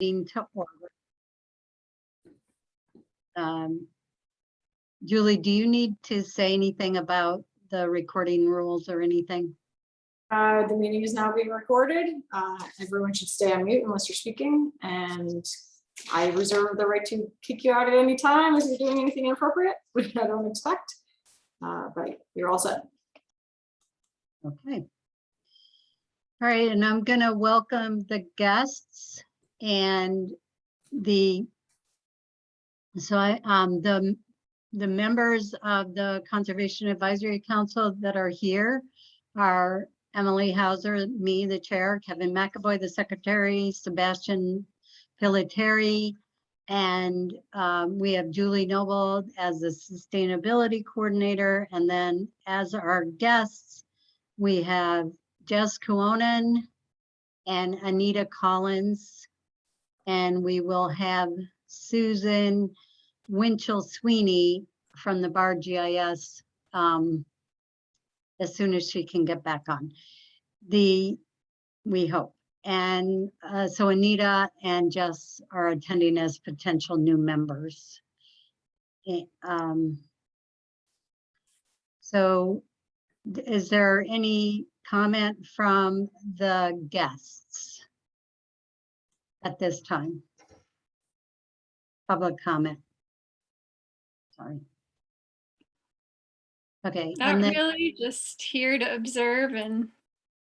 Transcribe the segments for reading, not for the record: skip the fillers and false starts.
To order. Julie, do you need to say anything about the recording rules or anything? The meeting is now being recorded. Everyone should stay on mute unless you're speaking, and I reserve the right to kick you out at any time if you're doing anything inappropriate, which I don't expect, but you're all set. Okay. All right, and I'm going to welcome the guests and the members of the Conservation Advisory Council that are here are Emily Hauser, me, the chair, Kevin McAvoy, the secretary, Sebastian Pilateri, and we have Julie Noble as the sustainability coordinator. And then as our guests, we have Jess Kuonen and Anita Collins, and we will have Susan Winchell Sweeney from the Bar GIS as soon as she can get back on. We hope. And so Anita and Jess are attending as potential new members. So is there any comment from the guests at this time? Public comment. Sorry. Okay. Not really, just here to observe and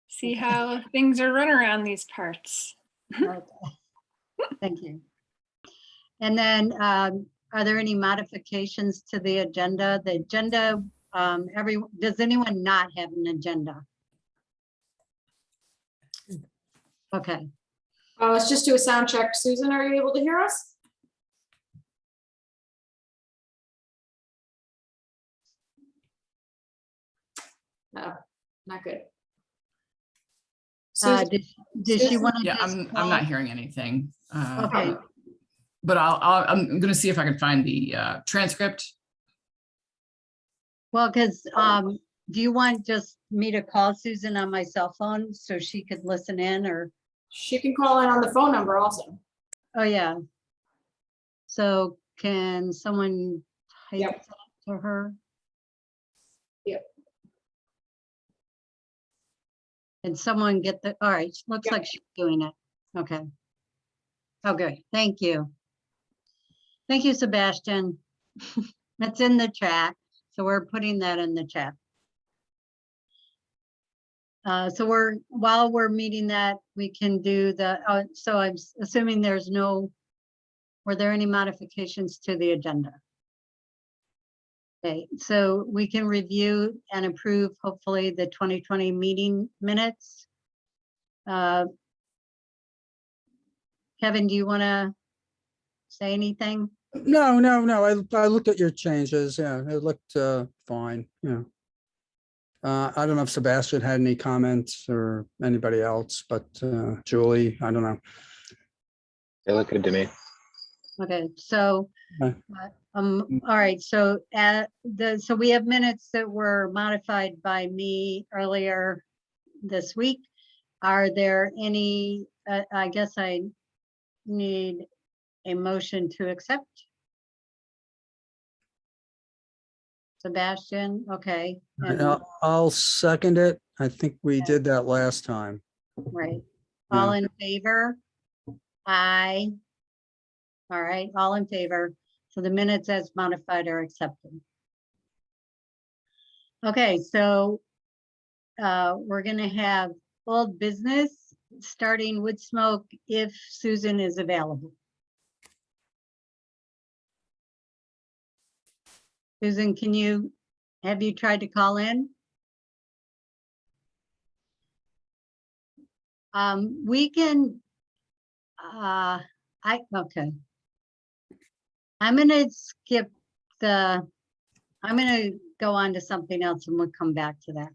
see how things are run around these parts. Okay. Thank you. And then are there any modifications to the agenda? The agenda, does anyone not have an agenda? Okay. Let's just do a sound check. Susan, are you able to hear us? No, not good. Did she want to? Yeah, I'm not hearing anything. Okay. But I'm going to see if I can find the transcript. Well, because do you want just me to call Susan on my cell phone so she could listen in, or? She can call in on the phone number also. Oh, yeah. So can someone type Yep. that to her? Yep. And someone get the, all right, looks Yep. like she's doing it. Okay. Okay, thank you. Thank you, Sebastian. That's in the chat. So we're putting that in the chat. So while we're meeting that, we can do the, so I'm assuming were there any modifications to the agenda? Okay, so we can review and approve, hopefully, the 2020 meeting minutes. Kevin, do you want to say anything? No. I looked at your changes. Yeah, it looked fine. Yeah. I don't know if Sebastian had any comments or anybody else, but Julie, I don't know. They look good to me. Okay, so Okay. all right, so so we have minutes that were modified by me earlier this week. Are there any, I guess I need a motion to accept. Sebastian, okay. And, I'll second it. I think we did that last time. right. All in favor? Aye. All right, all in favor. So the minutes as modified are accepted. Okay, so we're gonna have old business starting with smoke if Susan is available. Susan, have you tried to call in? We can, okay. I'm gonna skip I'm gonna go on to something else and we'll come back to that.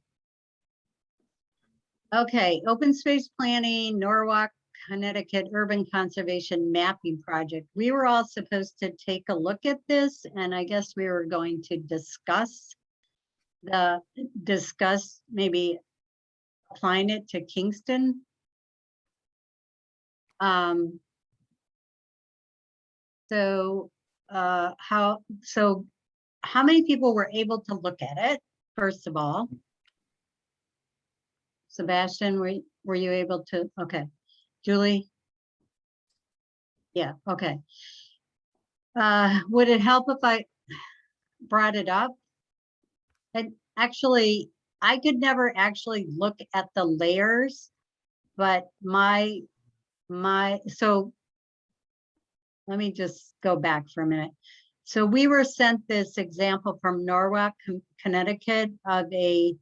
Okay, open space planning, Norwalk, Connecticut Urban Conservation Mapping Project. We were all supposed to take a look at this, and I guess we were going to discuss maybe applying it to Kingston. so how many people were able to look at it, first of all? Sebastian, were you able to? Okay. Julie? Yeah, okay. Would it help if I brought it up? And actually, I could never actually look at the layers, but so let me just go back for a minute. So we were sent this example from Norwalk, Connecticut of a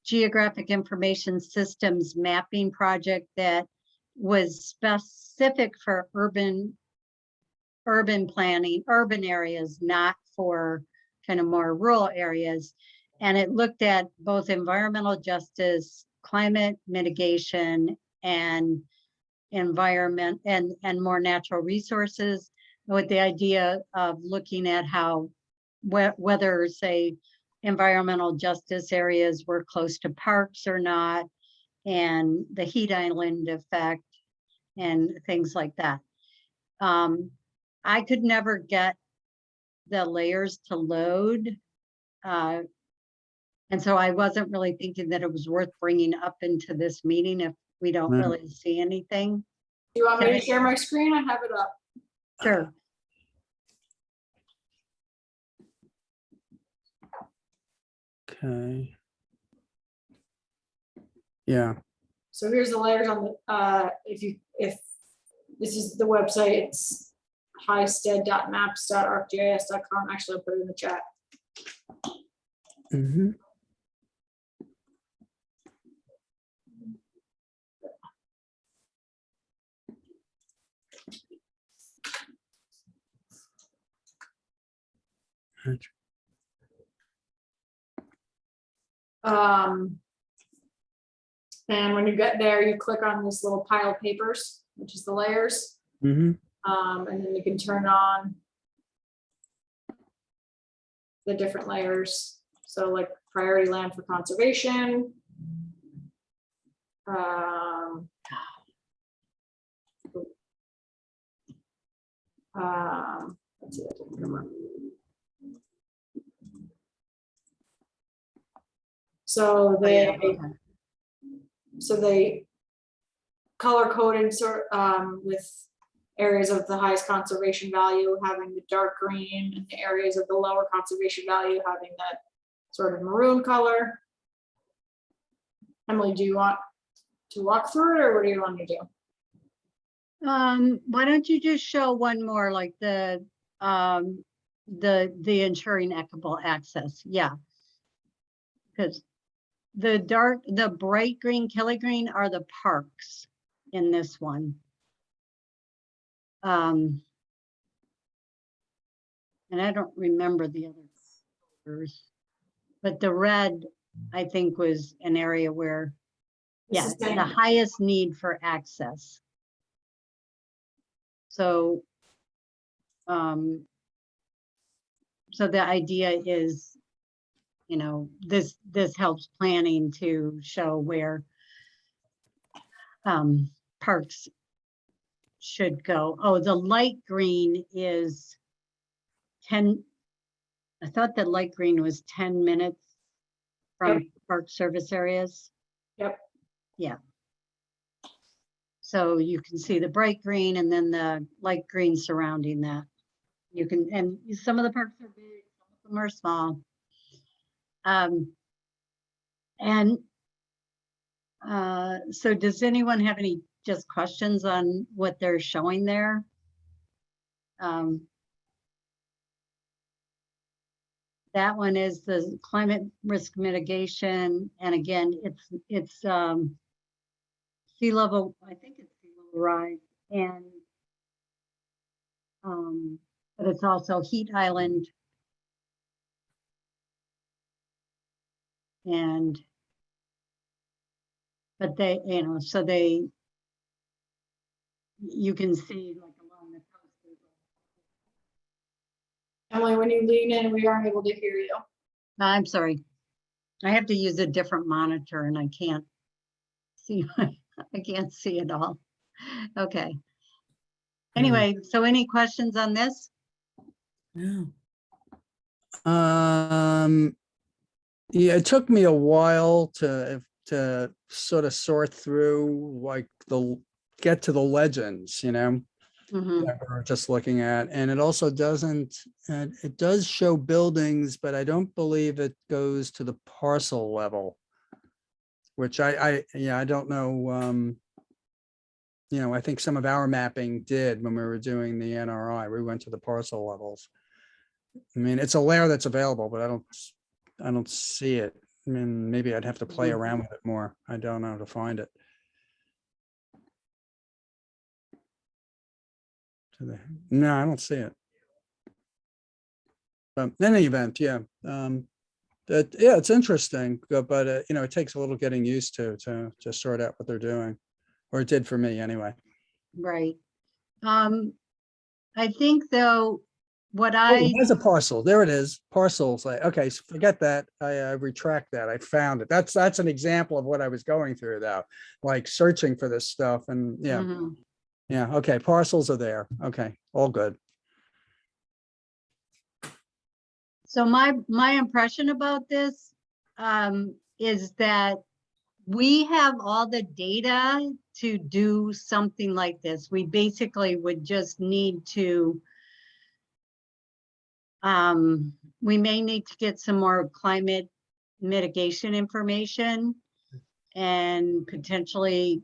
geographic information systems mapping project that was specific for urban planning, urban areas, not for kind of more rural areas. And it looked at both environmental justice, climate mitigation, and environment and more natural resources, with the idea of looking at how whether, say, environmental justice areas were close to parks or not, and the heat island effect and things like that. I could never get the layers to load. And so I wasn't really thinking that it was worth bringing up into this meeting if we don't really see anything. Do you want me to share my screen? I have it up. Sure. Okay. Yeah. So here's the layers on the, if this is the website, it's highstead.maps.arcgis.com. Actually, I'll put it in the chat. Mhm. And when you get there, you click on this little pile of papers, which is the layers. Mhm. And then you can turn on the different layers. So like priority land for conservation. Let's see, that didn't come up. So they color coded with areas of the highest conservation value having the dark green, and the areas of the lower conservation value having that sort of maroon color. Emily, do you want to walk through it, or what do you want to do? Why don't you just show one more, like the ensuring equitable access? Yeah. Because the bright green, Kelly green are the parks in this one. And I don't remember the other colors, but the red, I think, was an area where, This yeah, is the highest need for access. So, so the idea is, you know, this helps planning to show where parks should go. Oh, the light green is 10. I thought that light green was 10 minutes from park service areas. Yep. Yeah. So you can see the bright green and then the light green surrounding that. You can, and some of the parks are big, some of them are small. So does anyone have any just questions on what they're showing there? That one is the climate risk mitigation. And again, it's sea level, I think it's sea level rise, and but it's also heat island. And but they, you know, so they, you can see like along the coast. Emily, when you lean in, we aren't able to hear you. I'm sorry. I have to use a different monitor and I can't see, I can't see it all. Okay. Anyway, so any questions on this? Yeah. Yeah, it took me a while to sort of sort through, like, get to the legends, Mhm. that we're just looking at. And it also doesn't, it does show buildings, but I don't believe it goes to the parcel level, which yeah, I don't know. I think some of our mapping did when we were doing the NRI. We went to the parcel levels. I mean, it's a layer that's available, but I don't see it. I mean, maybe I'd have to play Mhm. around with it more. I don't know how to find it. No, I don't see it. But in any event, yeah. Yeah, it's interesting, but it takes a little getting used to just sort out what they're doing, or it did for me anyway. Right. I think though, what Oh, there's a parcel. There it is. Parcels. Okay, so forget that. I retract that. I found it. That's an example of what I was going through though, like searching for this stuff. And yeah, Mhm. yeah. Okay, parcels are there. Okay, all good. So my impression about this is that we have all the data to do something like this. We basically would just need to, we may need to get some more climate mitigation information and potentially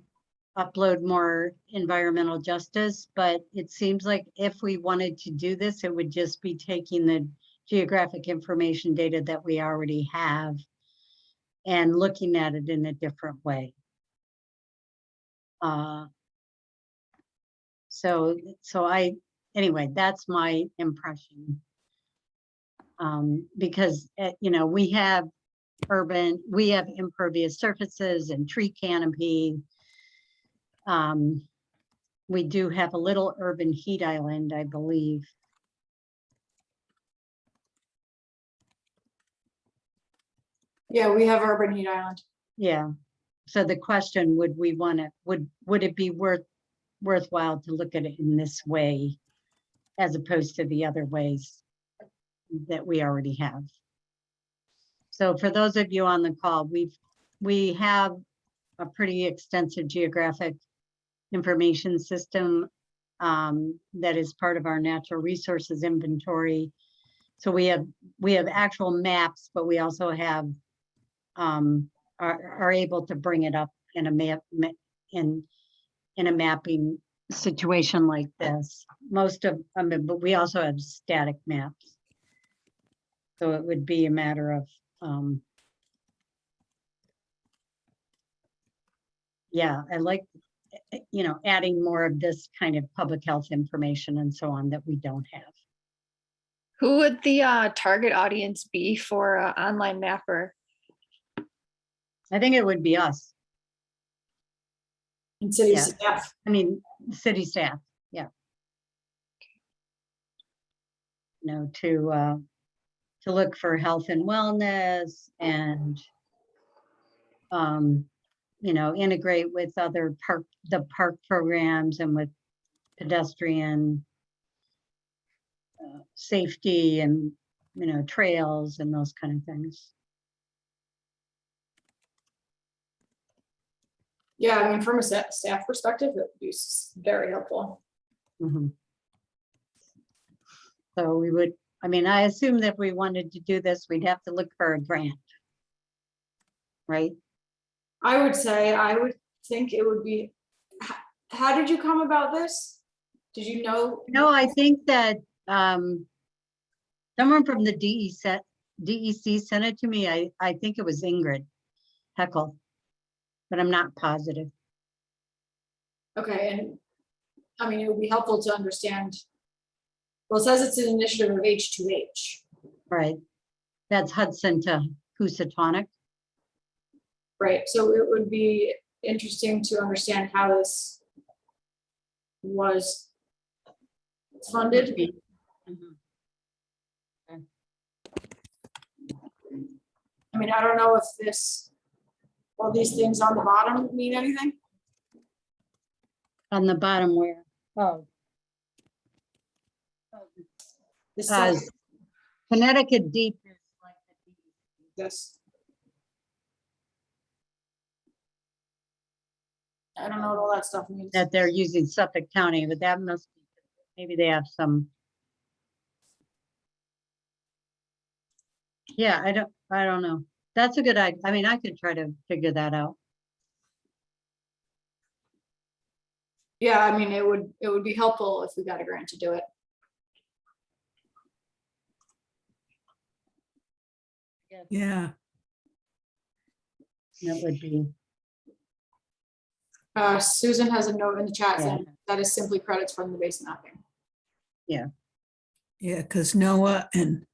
upload more environmental justice. But it seems like if we wanted to do this, it would just be taking the geographic information data that we already have and looking at it in a different way. Anyway, that's my impression. Because, we have impervious surfaces and tree canopy. We do have a little urban heat island, I believe. Yeah, we have urban heat island. Yeah. So the question, would we want to, would it be worthwhile to look at it in this way as opposed to the other ways that we already have? So for those of you on the call, we have a pretty extensive geographic information system that is part of our natural resources inventory. So we have actual maps, but we also have are able to bring it up in a map in a mapping situation like this. But we also have static maps. So it would be a matter of yeah, I like adding more of this kind of public health information and so on that we don't have. Who would the target audience be for online mapper? I think it would be us. And city Yeah. staff. I mean, city staff, yeah. To look for health and wellness and integrate with other park programs and with pedestrian safety and trails and those kind of things. Yeah, I mean, from a staff perspective, it would be very helpful. Mhm. So we would, I assume that if we wanted to do this, we'd have to look for a grant, right? I would think it would be, how did you come about this? Did you know? No, I think that someone from the DEC sent it to me. I think it was Ingrid Heckel, but I'm not positive. Okay, and I mean, it would be helpful to understand. Well, it says it's an initiative of H2H. Right. That's Hudson to Housatonic. Right, so it would be interesting to understand how this was funded. Mhm. I mean, I don't know if all these things on the bottom mean anything. On the bottom where? Oh, This Uh, says Connecticut Deep is like this. I don't know what all that stuff means. that they're using Suffolk County, but that must be, maybe they have some. Yeah, I don't know. That's a good idea. I mean, I could try to figure that out. Yeah, I mean, it would be helpful if we got a grant to do it. Yeah, That would be, Susan has a note in the chat Yeah. saying that is simply credits from the base mapping. yeah, because NOAA and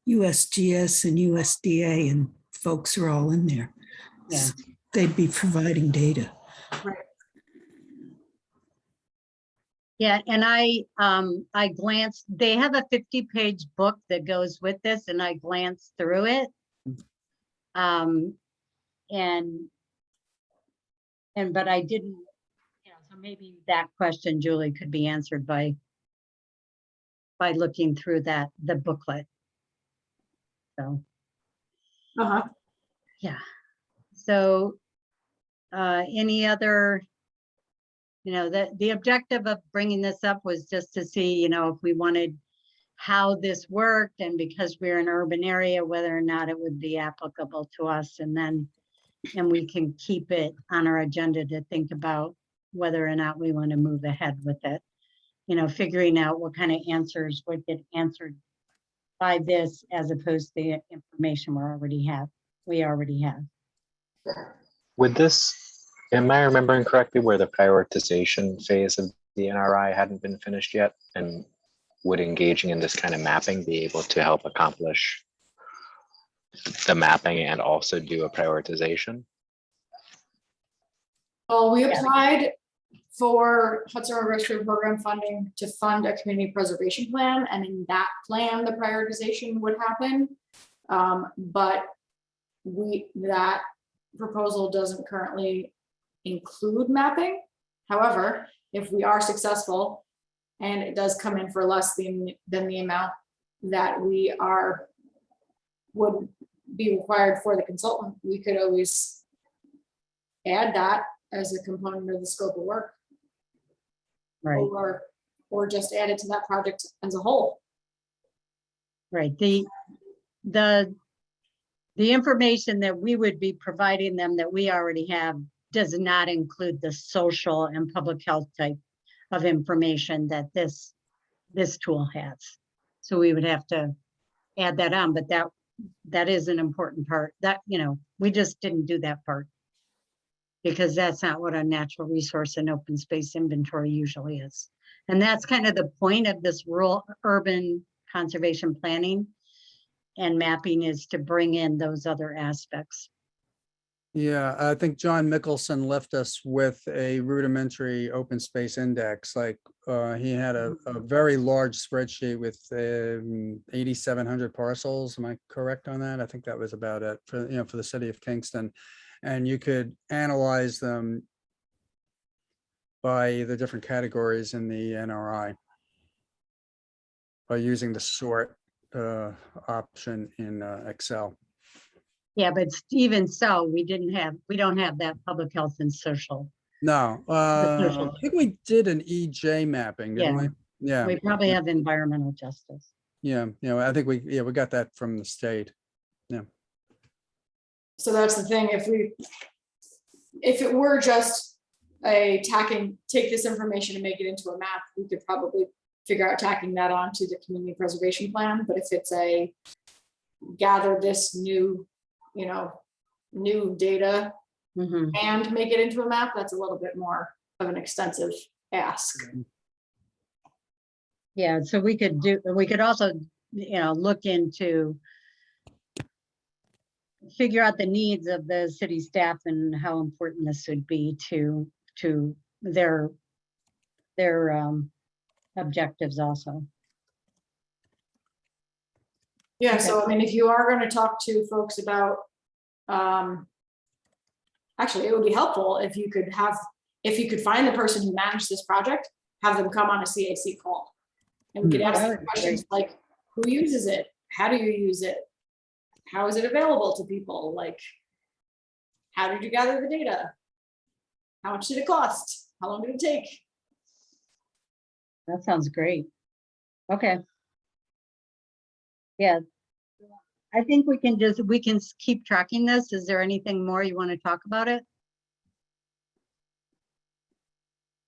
USGS and USDA and folks are all in there. Yeah. They'd be providing data. yeah, and I glanced, they have a 50-page book that goes with this, and I glanced through it. But I didn't, so maybe that question, Julie, could be answered by looking through the booklet. So, Uh-huh. yeah. So, any other, the objective of bringing this up was just to see, if we wanted how this worked, and because we're an urban area, whether or not it would be applicable to us, and we can keep it on our agenda to think about whether or not we want to move ahead with it. Figuring out what kind of answers would get answered by this as opposed to the information we already have. Would this, am I remembering correctly where the prioritization phase of the NRI hadn't been finished yet? And would engaging in this kind of mapping be able to help accomplish the mapping and also do a prioritization? Well, we Yeah. applied for Hudson River Rescue Program funding to fund a community preservation plan, and in that plan, the prioritization would happen. But that proposal doesn't currently include mapping. However, if we are successful and it does come in for less than the amount that would be required for the consultant, we could always add that as a component of the scope of work. Right, Or just add it to that project as a whole. right. The information that we would be providing them that we already have does not include the social and public health type of information that this tool has. So we would have to add that on, but that is an important part that, we just didn't do that part, because that's not what a natural resource and open space inventory usually is. And that's kind of the point of this rural urban conservation planning and mapping, is to bring in those other aspects. Yeah, I think John Mickelson left us with a rudimentary open space index. Like he had a very large spreadsheet with 8,700 parcels. Am I correct on that? I think that was about it for the city of Kingston. And you could analyze them by the different categories in the NRI by using the sort option in Excel. Yeah, but even so, we don't have that public health and social. No, social. I think we did an EJ mapping, didn't we? Yeah, We probably have environmental justice. yeah, I think we got that from the state. So that's the thing, if it were just take this information and make it into a map, we could probably figure out tacking that onto the community preservation plan. But if it's gather this new data Mhm. and make it into a map, that's a little bit more of an extensive ask. Yeah, so we could also, look into, figure out the needs of the city staff and how important this would be to their objectives also. Yeah, so I mean, if you are going to talk to folks about, actually, it would be helpful if you could find the person who managed this project, have them come on a CAC call. And we could ask them questions like, Who uses it? How do you use it? How is it available to people? Like, how did you gather the data? How much did it cost? How long did it take? That sounds great. Okay. Yeah. I think we can keep tracking this. Is there anything more you want to talk about it?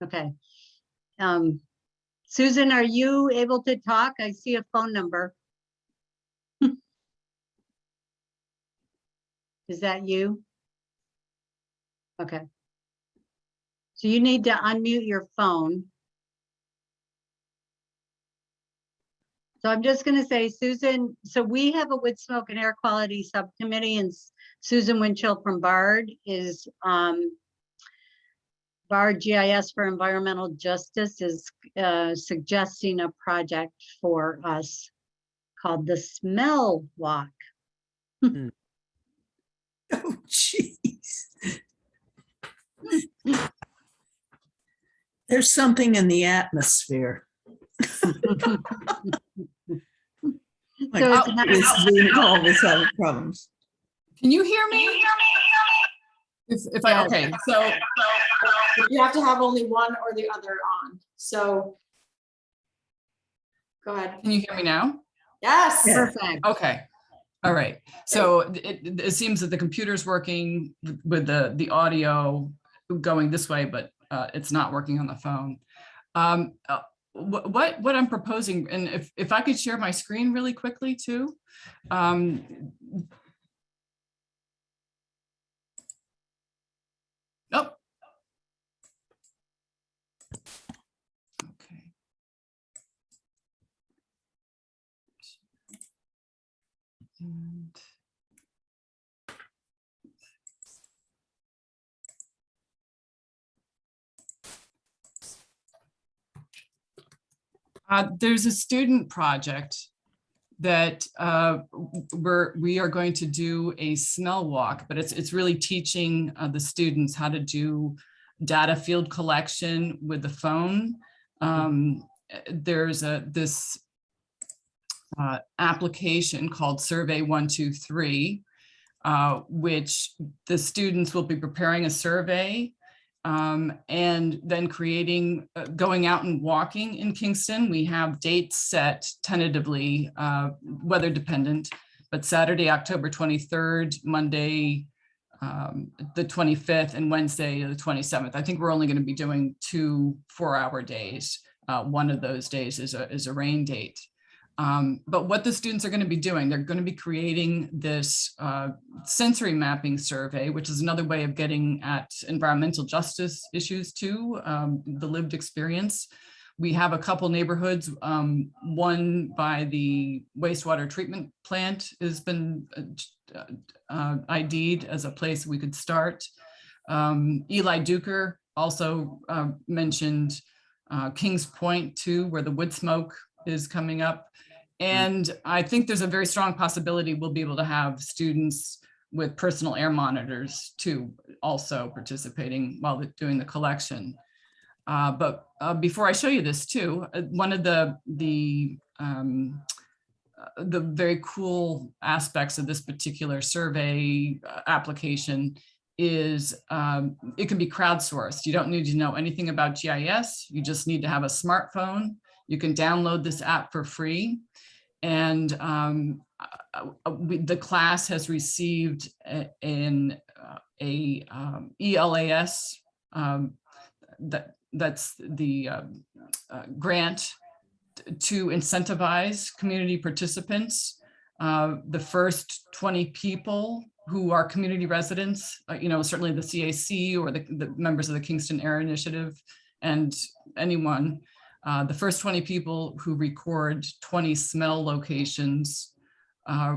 Okay. Susan, are you able to talk? I see a phone number. Is that you? Okay. So you need to unmute your phone. So I'm just going to say, Susan, so we have a wood, smoke, and air quality subcommittee, and Susan Winchell from BARD is BARD GIS for Environmental Justice is suggesting a project for us called the Smell Walk. Oh, jeez. There's something in the atmosphere. My So it's God, not- this Zoom call was having problems. Can you hear me? If I, Yes. okay, so, You have to have only one or the other on. So go ahead. can you hear me now? Yes. Yeah. Perfect. Okay, all right. So it seems that the computer's working with the audio going this way, but it's not working on the phone. What I'm proposing, and if I could share my screen really quickly too. Oh. Okay. And there's a student project that we are going to do a smell walk, but it's really teaching the students how to do data field collection with the phone. There's this application called Survey 123, which the students will be preparing a survey and then going out and walking in Kingston. We have dates set tentatively, weather dependent, but Saturday, October 23rd, Monday, the 25th, and Wednesday, the 27th. I think we're only going to be doing 2 4-hour days. One of those days is a rain date. But what the students are going to be doing, they're going to be creating this sensory mapping survey, which is another way of getting at environmental justice issues too, the lived experience. We have a couple neighborhoods, one by the wastewater treatment plant has been ID'd as a place we could start. Eli Duker also mentioned Kings Point too, where the wood smoke is coming up. And I think there's a very strong possibility we'll be able to have students with personal air monitors too, also participating while they're doing the collection. But before I show you this too, one of the very cool aspects of this particular survey application is it can be crowdsourced. You don't need to know anything about GIS. You just need to have a smartphone. You can download this app for free. And the class has received an ELAS, that's the grant to incentivize community participants. The first 20 people who are community residents, certainly the CAC or the members of the Kingston Air Initiative and anyone, the first 20 people who record 20 smell locations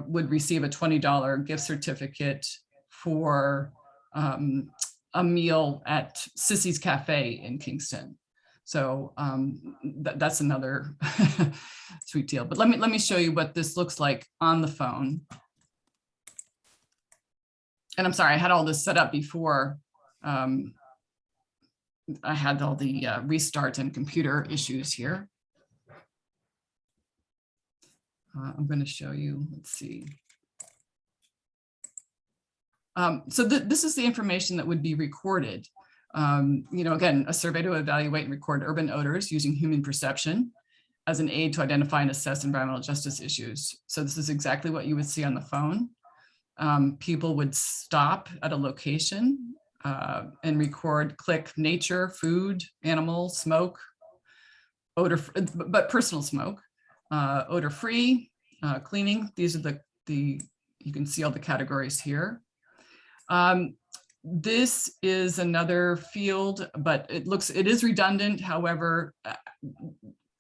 would receive a $20 gift certificate for a meal at Sissy's Cafe in Kingston. So that's another sweet deal. But let me show you what this looks like on the phone. And I'm sorry, I had all this set up before I had all the restart and computer issues here. I'm going to show you, let's see. So this is the information that would be recorded. Again, a survey to evaluate and record urban odors using human perception as an aid to identify and assess environmental justice issues. So this is exactly what you would see on the phone. People would stop at a location and record, click nature, food, animal, smoke, odor, but personal smoke, odor free, cleaning. These are you can see all the categories here. This is another field, but it is redundant. However,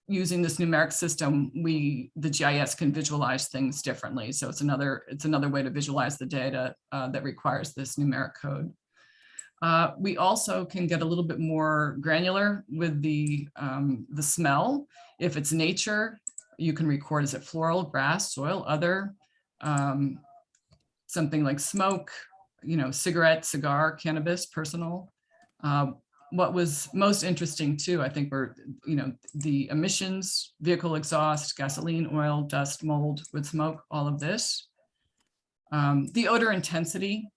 using this numeric system, the GIS can visualize things differently. So it's another way to visualize the data that requires this numeric code. We also can get a little bit more granular with the smell. If it's nature, you can record, is it floral, grass, soil, other, something like smoke, cigarette, cigar, cannabis, personal. What was most interesting too, I think, were, the emissions, vehicle exhaust, gasoline, oil, dust, mold, wood smoke, all of this. The odor intensity,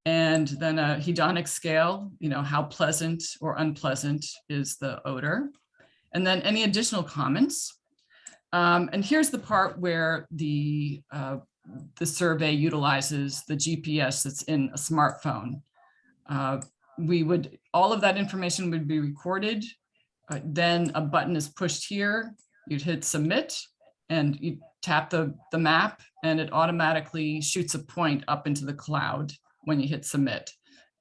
and then a hedonic scale, how pleasant or unpleasant is the odor. And then any additional comments. And here's the part where the survey utilizes the GPS that's in a smartphone. All of that information would be recorded. Then a button is pushed here. You'd hit submit and you tap the map and it automatically shoots a point up into the cloud when you hit submit.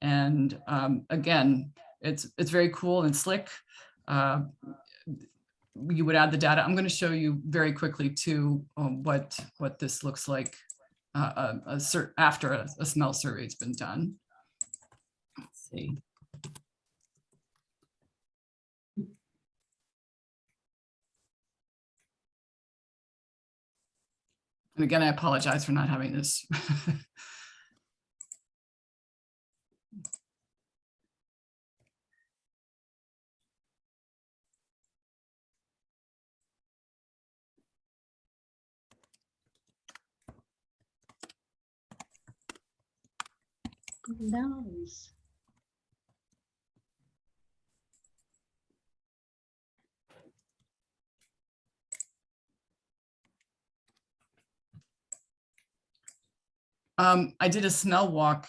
And again, it's very cool and slick. You would add the data. I'm going to show you very quickly too what this looks like after a smell survey has been done. Let's see. And again, I apologize for not having this. Nice. I did a smell walk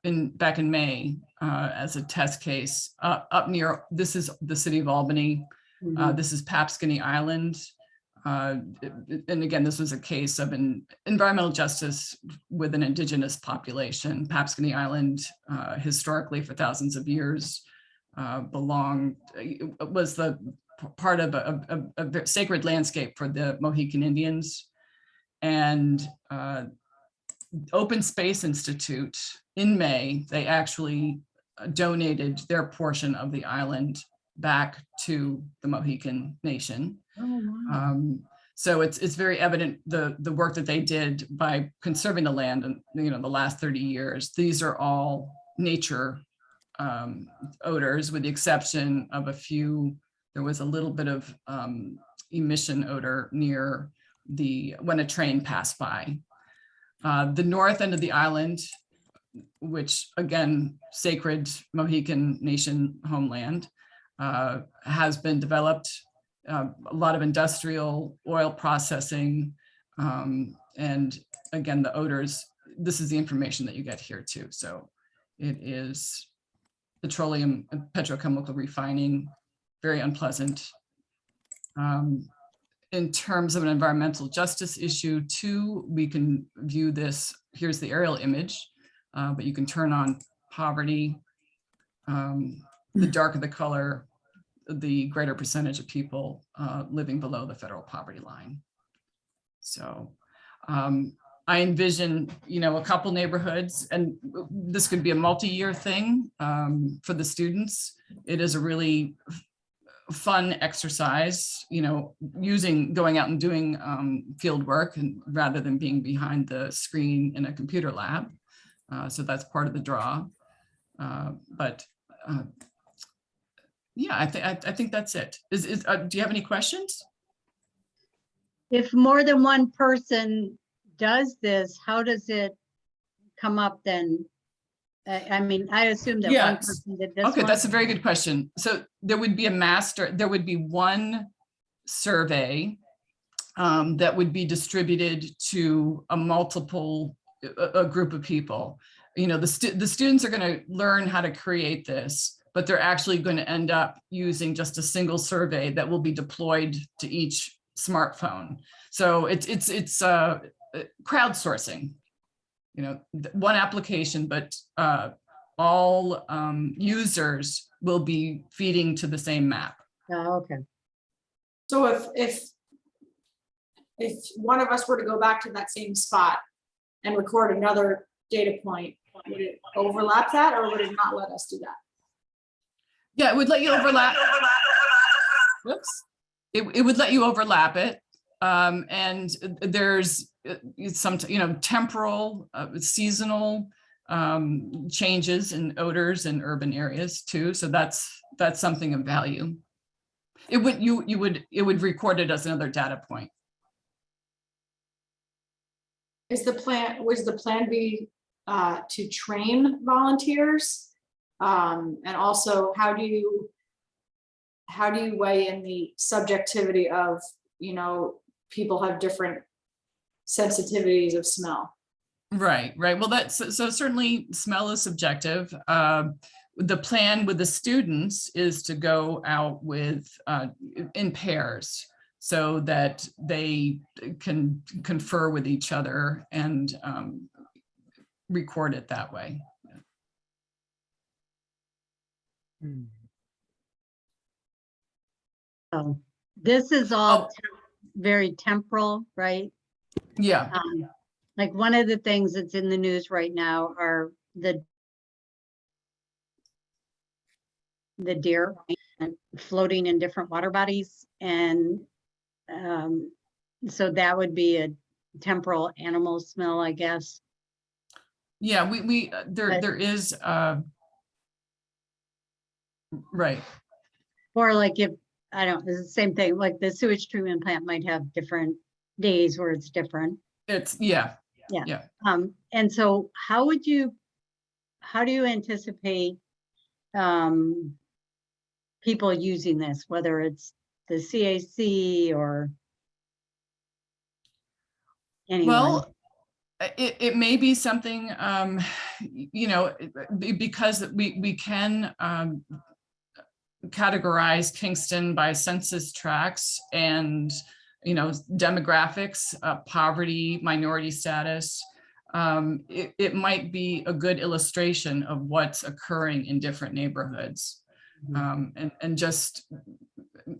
back in May as a test case up near, this is the city of Albany. This is Papscony Island. And again, this was a case of an environmental justice with an indigenous population. Papscony Island, historically for thousands of years, was the part of a sacred landscape for the Mohican Indians. And Open Space Institute in May, they actually donated their portion of the island back to the Mohican Nation. Oh, wow. So it's very evident the work that they did by conserving the land and the last 30 years. These are all nature odors, with the exception of a few. There was a little bit of emission odor near when a train passed by. The north end of the island, which again, sacred Mohican Nation homeland, has been developed. A lot of industrial oil processing. And again, the odors, this is the information that you get here too. So it is petroleum and petrochemical refining, very unpleasant. In terms of an environmental justice issue too, we can view this, here's the aerial image, but you can turn on poverty. The darker the color, the greater percentage of people living below the federal poverty line. So I envision, a couple neighborhoods, and this could be a multi-year thing for the students. It is a really fun exercise, going out and doing field work and rather than being behind the screen in a computer lab. So that's part of the draw. Yeah, I think that's it. Do you have any questions? If more than one person does this, how does it come up then? I mean, I assume that one Yes. person did this Okay, one. that's a very good question. So there would be a master, there would be one survey that would be distributed to a group of people. You know, the students are going to learn how to create this, but they're actually going to end up using just a single survey that will be deployed to each smartphone. So it's crowdsourcing. You know, one application, but all users will be feeding to the same map. Oh, okay. So if one of us were to go back to that same spot and record another data point, would it overlap that or would it not let us do that? Yeah, it would let you overlap. Whoops. It would let you overlap it. And there's some, temporal, seasonal changes in odors in urban areas too. So that's something of value. It would record it as another data point. Was the plan be to train volunteers? And also how do you weigh in the subjectivity of, people have different sensitivities of smell? Right. Well, so certainly smell is subjective. The plan with the students is to go out with in pairs so that they can confer with each other and record it that way. Oh, this is all very temporal, right? Yeah. Like one of the things that's in the news right now are the deer floating in different water bodies. And so that would be a temporal animal smell, I guess. Yeah, there is right. Or like if, I don't, it's the same thing, like the sewage treatment plant might have different days where it's different. It's yeah. And so how do you anticipate people using this, whether it's the CAC or anyone? Well, it may be something, because we can categorize Kingston by census tracts and, demographics, poverty, minority status. It might be a good illustration of what's occurring in different neighborhoods, and just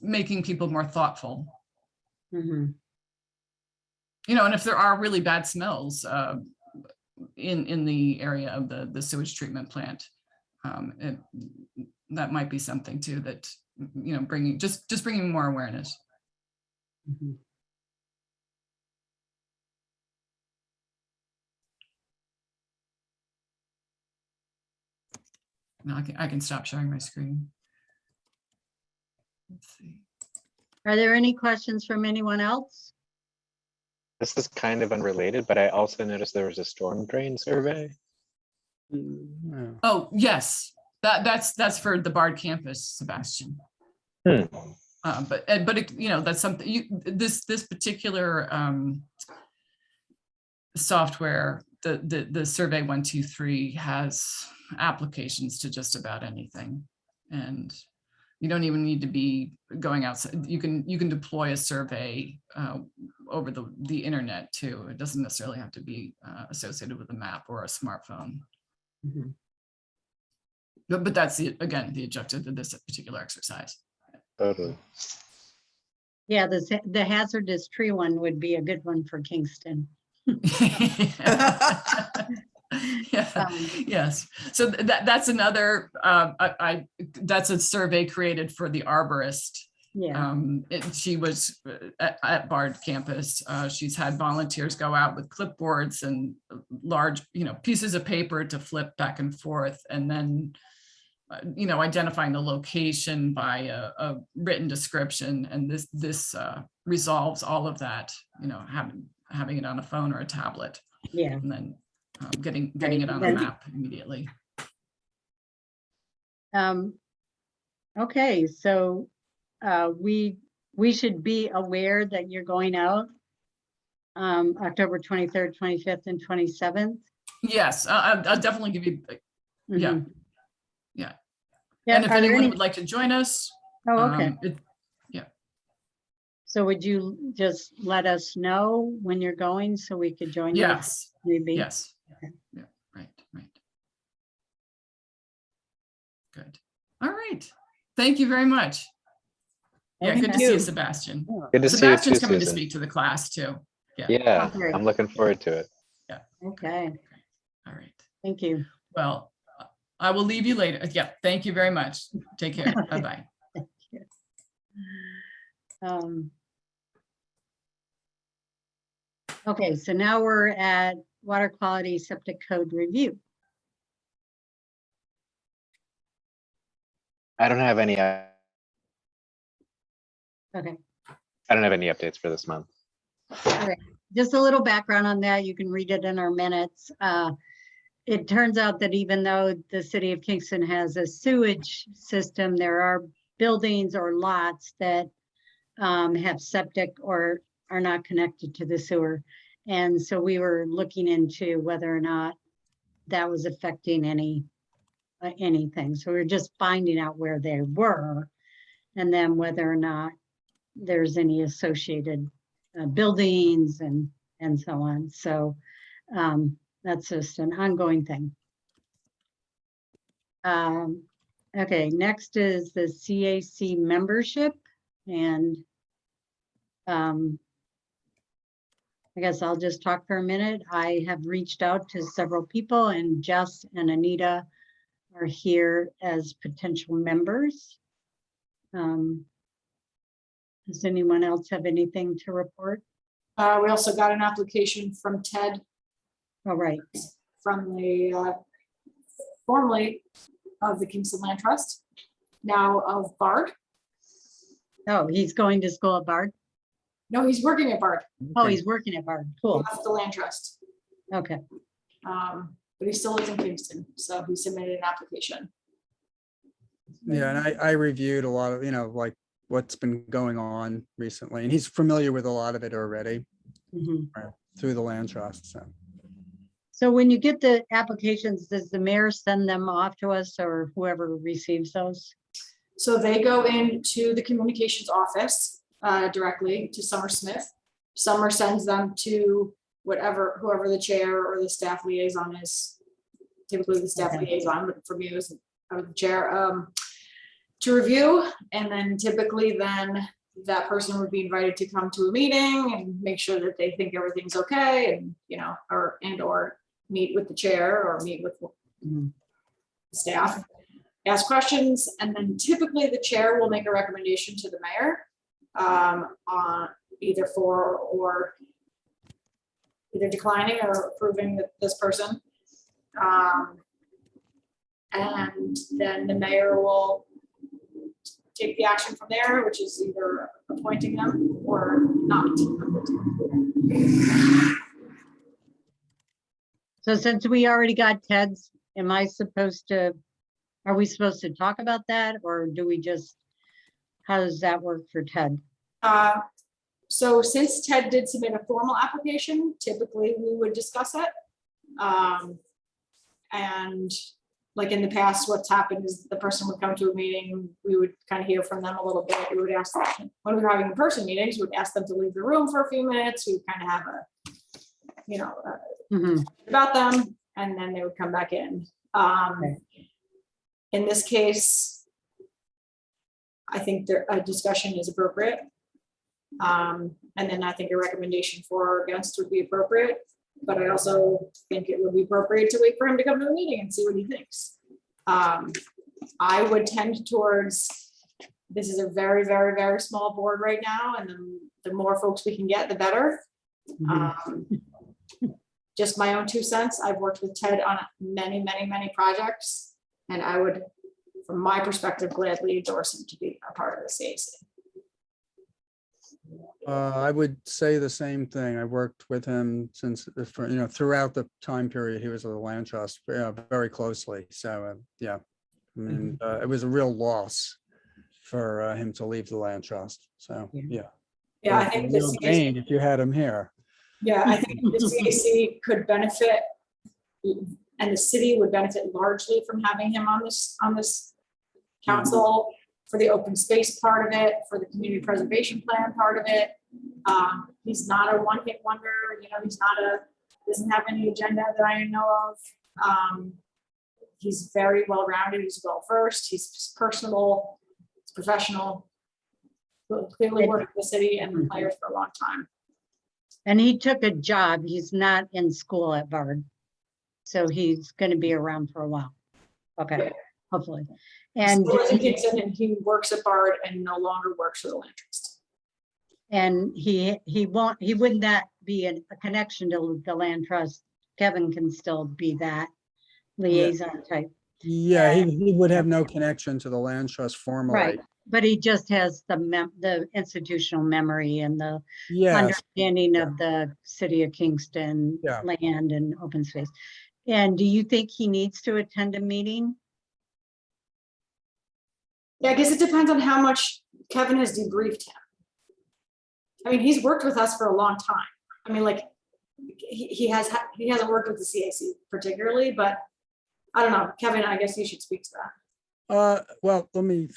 making people more thoughtful. Mm-hmm. And if there are really bad smells in the area of the sewage treatment plant, that might be something too that, bringing more awareness. Mm-hmm. Now I can stop sharing my screen. Let's see. Are there any questions from anyone else? This is kind of unrelated, but I also noticed there was a storm drain survey. Yeah. Oh, yes, that's for the Bard campus, Sebastian. But that's something this particular software, the Survey 123 has applications to just about anything, and you don't even need to be going outside. You can deploy a survey over the internet too. It doesn't necessarily have to be associated with a map or a smartphone. Mm-hmm. But that's the objective of this particular exercise. Totally. Yeah, the hazardous tree one would be a good one for Kingston. Yes. So that's another. That's a survey created for the arborist. Yeah. She was at Bard campus. She's had volunteers go out with clipboards and large, pieces of paper to flip back and forth, and then identifying the location by a written description, and this resolves all of that, having it on a phone or a tablet, Yeah. and then getting Right, it on a then- map immediately. Okay, so we should be aware that you're going out October 23rd, 25th, and 27th. Yes, I'll definitely give you, yeah. Mhm. Yeah. Yeah, And if are there anyone any- would like to join us. Oh, okay. So would you just let us know when you're going so we could join you? Yes, Maybe. yes. Okay. Yeah, right. Good. All right. Thank you very much. Yeah, good to see you, Sebastian. Good to see you too, Sebastian's coming to Susan. speak to the class too. Yeah, Oh, great. I'm looking forward to it. Okay, All right. thank you. Well, I will leave you later. Yeah, thank you very much. Take care. Bye-bye. Okay, so now we're at water quality septic code review. I don't have any. I Okay, don't have any updates for this month. just a little background on that. You can read it in our minutes. It turns out that even though the city of Kingston has a sewage system, there are buildings or lots that have septic or are not connected to the sewer. And so we were looking into whether or not that was affecting anything. So we're just finding out where they were, and then whether or not there's any associated buildings and so on. So that's just an ongoing thing. Okay, next is the CAC membership, and I guess I'll just talk for a minute. I have reached out to several people, and Jess and Anita are here as potential members. Does anyone else have anything to report? We also got an application from Ted All right, from the formerly of the Kingston Land Trust, now of Bard. oh, he's going to school at Bard? No, he's working at Bard. Oh, he's working at Bard, He cool, left the Land Trust. okay. But he still lives in Kingston, so he submitted an application. Yeah, and I reviewed a lot of, like what's been going on recently, and he's familiar with a lot of it already Mhm. through the land trust. So when you get the applications, does the mayor send them off to us or whoever receives those? So they go into the communications office directly to Summer Smith. Summer sends them to whoever the chair or the staff liaison is. Typically the staff Okay. liaison, but for me it was the chair, to review. And then typically then that person would be invited to come to a meeting and make sure that they think everything's okay, and or meet with the chair or meet with Mhm. staff, ask questions, and then typically the chair will make a recommendation to the mayor on either for or either declining or approving this person. And then the mayor will take the action from there, which is either appointing them or not. So since we already got Ted's, are we supposed to talk about that, or do we just, how does that work for Ted? So since Ted did submit a formal application, typically we would discuss it. And like in the past, what's happened is the person would come to a meeting, we would kind of hear from them a little bit. We would ask them, when we were having in-person meetings, we'd ask them to leave the room for a few minutes. We would kind of have Mhm. about them, and then they would come back in. In this case, I think a discussion is appropriate. And then I think a recommendation for or against would be appropriate. But I also think it would be appropriate to wait for him to come to the meeting and see what he thinks. I would tend towards, this is a very, very, very small board right now, and the more folks we can get, the better. Just my own 2 cents. I've worked with Ted on many, many, many projects, and I would from my perspective, gladly endorse him to be a part of the CAC. I would say the same thing. I worked with him since, throughout the time period he was at the land trust, very closely. So, yeah, I mean, it was a real loss for him to leave the land trust. So, yeah. Yeah, I It think was the a real gain if you had him here. Yeah, I think the CAC could benefit, and the city would benefit largely from having him on this council for the open space part of it, for the community preservation plan part of it. He's not a one-hit wonder, he's doesn't have any agenda that I know of. He's very well-rounded, he's well-versed, he's personable, he's professional. Clearly worked with the city and the players for a long time. And he took a job. He's not in school at Bard. So he's going to be around for a while. Okay, Yeah. hopefully. And He lives in Kingston and he works at Bard and no longer works for the land trust. and he would not be a connection to the land trust. Kevin can still be that liaison type. Yeah, he would have no connection to the land trust formally. Right. But he just has the institutional memory and the Yes, understanding of the city of Kingston Yeah. land and open space. And do you think he needs to attend a meeting? Yeah, I guess it depends on how much Kevin has debriefed him. I mean, he's worked with us for a long time. I mean, like, he hasn't worked with the CAC particularly, but I don't know, Kevin, I guess you should speak to that. well, let me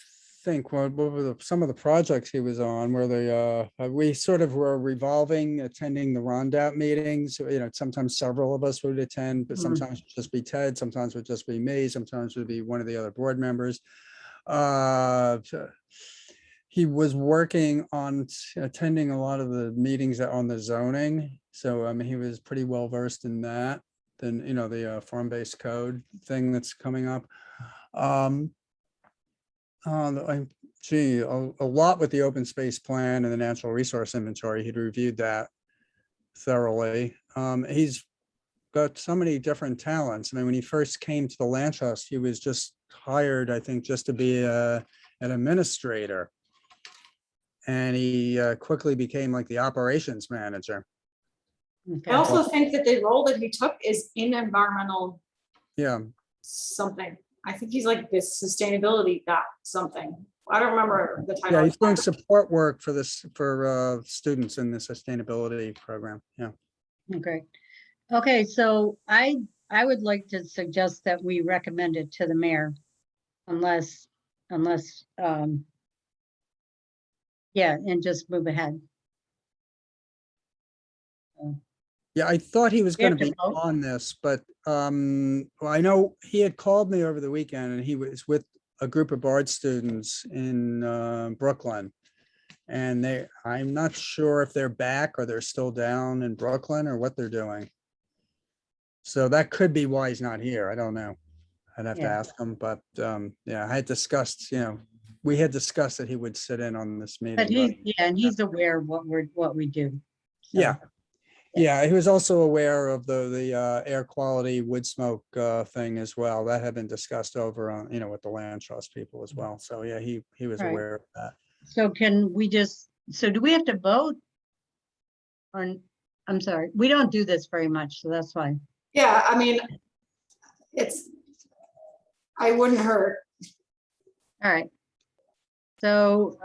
think. What were some of the projects he was on? Where we sort of were revolving, attending the Rondout meetings. Sometimes several of us would attend, but sometimes it'd just be Ted, sometimes it would just be me, sometimes it would be one of the other board members. He was working on attending a lot of the meetings on the zoning. So, I mean, he was pretty well versed in that. Then, the farm-based code thing that's coming up. A lot with the open space plan and the natural resource inventory. He'd reviewed that thoroughly. He's got so many different talents. I mean, when he first came to the land trust, he was just hired, I think, just to be an administrator. And he quickly became like the operations manager. Okay. I also think that the role that he took is in environmental Yeah, something. I think he's like this sustainability guy, something. I don't remember the yeah, title. he's doing support work for students in the sustainability program. Yeah. Okay. Okay, so I would like to suggest that we recommend it to the mayor unless, yeah, and just move ahead. Yeah, I thought he was We have going to to be vote? on this, but well, I know he had called me over the weekend and he was with a group of Bard students in Brooklyn. And I'm not sure if they're back or they're still down in Brooklyn or what they're doing. So that could be why he's not here. I don't know. I'd have to Yeah. ask him, but yeah, I had discussed, we had discussed that he would sit in on this meeting. But and he's aware of what we do. So, Yeah. Yeah, he was also aware of the air quality wood smoke thing as well. That had been discussed over on, with the land trust people as well. So yeah, he was Right. aware of that. So can we so do we have to vote? I'm sorry, we don't do this very much, so that's why. Yeah, I mean, I wouldn't hurt. All right. So,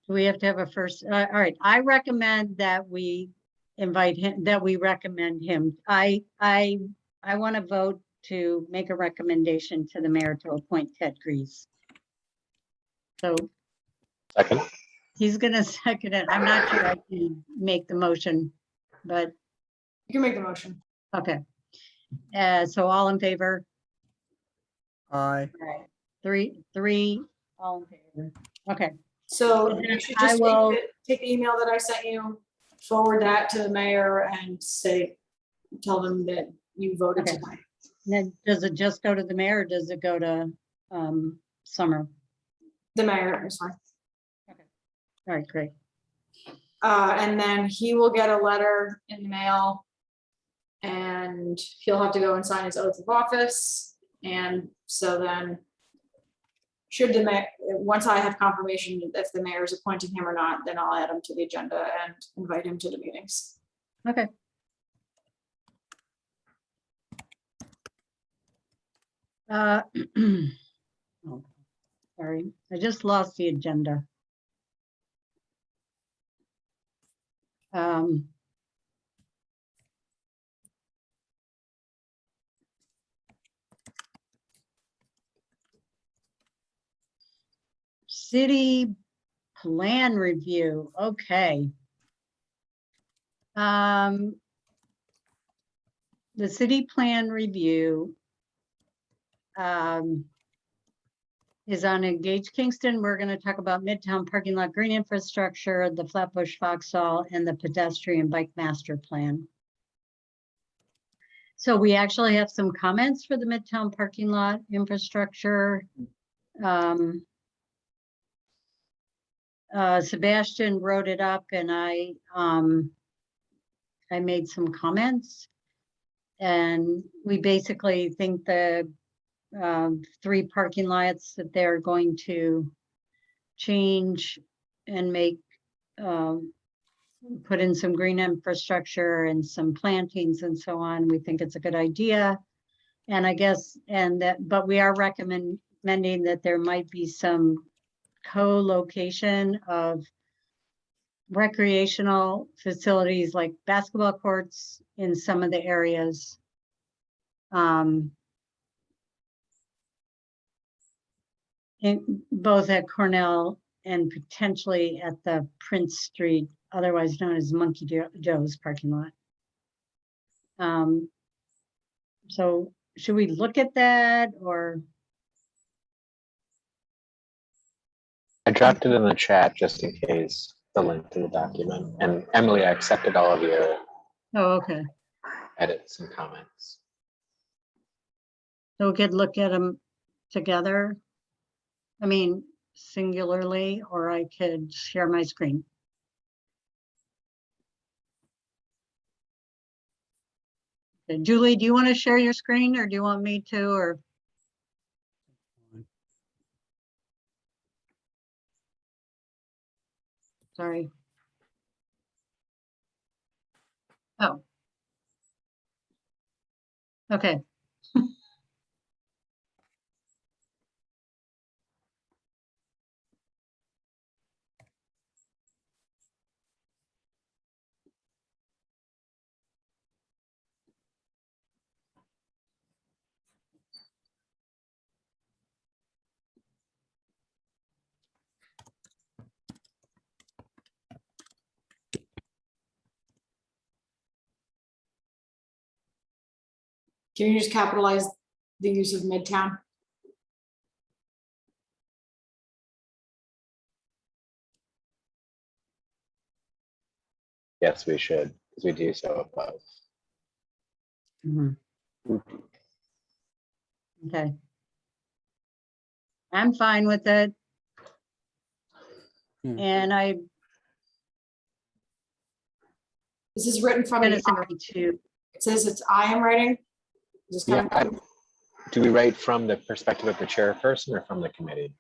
do we have to have a first? All right, I recommend that we invite him, that we recommend him. I want to vote to make a recommendation to the mayor to appoint Ted Grease. So Second. he's gonna second it. I'm not sure I can make the motion, but You can make the motion. okay. So all in favor? Aye. All right, three, all in favor. Okay, So And you then should I just will- take the email that I sent you, forward that to the mayor and tell them that you voted Okay. tonight. then does it just go to the mayor or does it go to Summer? The mayor is fine. All right, great. And then he will get a letter in the mail and he'll have to go and sign his oath of office. And so then should the mayor, once I have confirmation if the mayor is appointing him or not, then I'll add him to the agenda and invite him to the meetings. Okay. Oh, sorry, I just lost the agenda. City plan review, okay. The city plan review is on Engage Kingston. We're going to talk about Midtown parking lot green infrastructure, the Flatbush Foxhole, and the pedestrian bike master plan. So we actually have some comments for the Midtown parking lot infrastructure. Sebastian wrote it up and I made some comments. And we basically think the 3 parking lots that they're going to change and make, put in some green infrastructure and some plantings and so on. We think it's a good idea. And I guess, but we are recommending that there might be some co-location of recreational facilities like basketball courts in some of the areas. Both at Cornell and potentially at the Prince Street, otherwise known as Monkey Joe's parking lot. So should we look at that or? I dropped it in the chat just in case, the link to the document. And Emily, I accepted all of your Oh, okay. edits and comments. So we could look at them together. I mean, singularly, or I could share my screen. Okay, Julie, do you want to share your screen or do you want me to, or? Sorry. Oh. Okay. Can you just capitalize the use of Midtown? Yes, we should, because we do so above. Mhm. Okay. I'm fine with it. And I'm This is written from gonna the, send it to, it says it's I am writing. Is this Yeah, coming? do we write from the perspective of the chairperson or from the committee?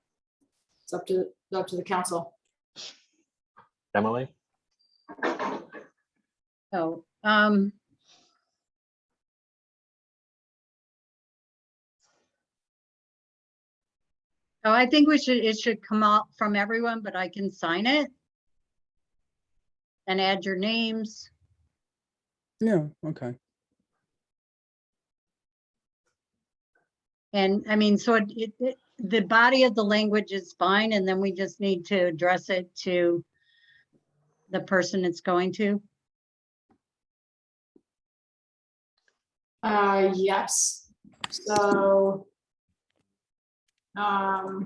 It's up to the council. Emily? oh, oh, I think it should come out from everyone, but I can sign it. And add your names. Yeah, okay. And I mean, so the body of the language is fine, and then we just need to address it to the person it's going to. Yes. So, I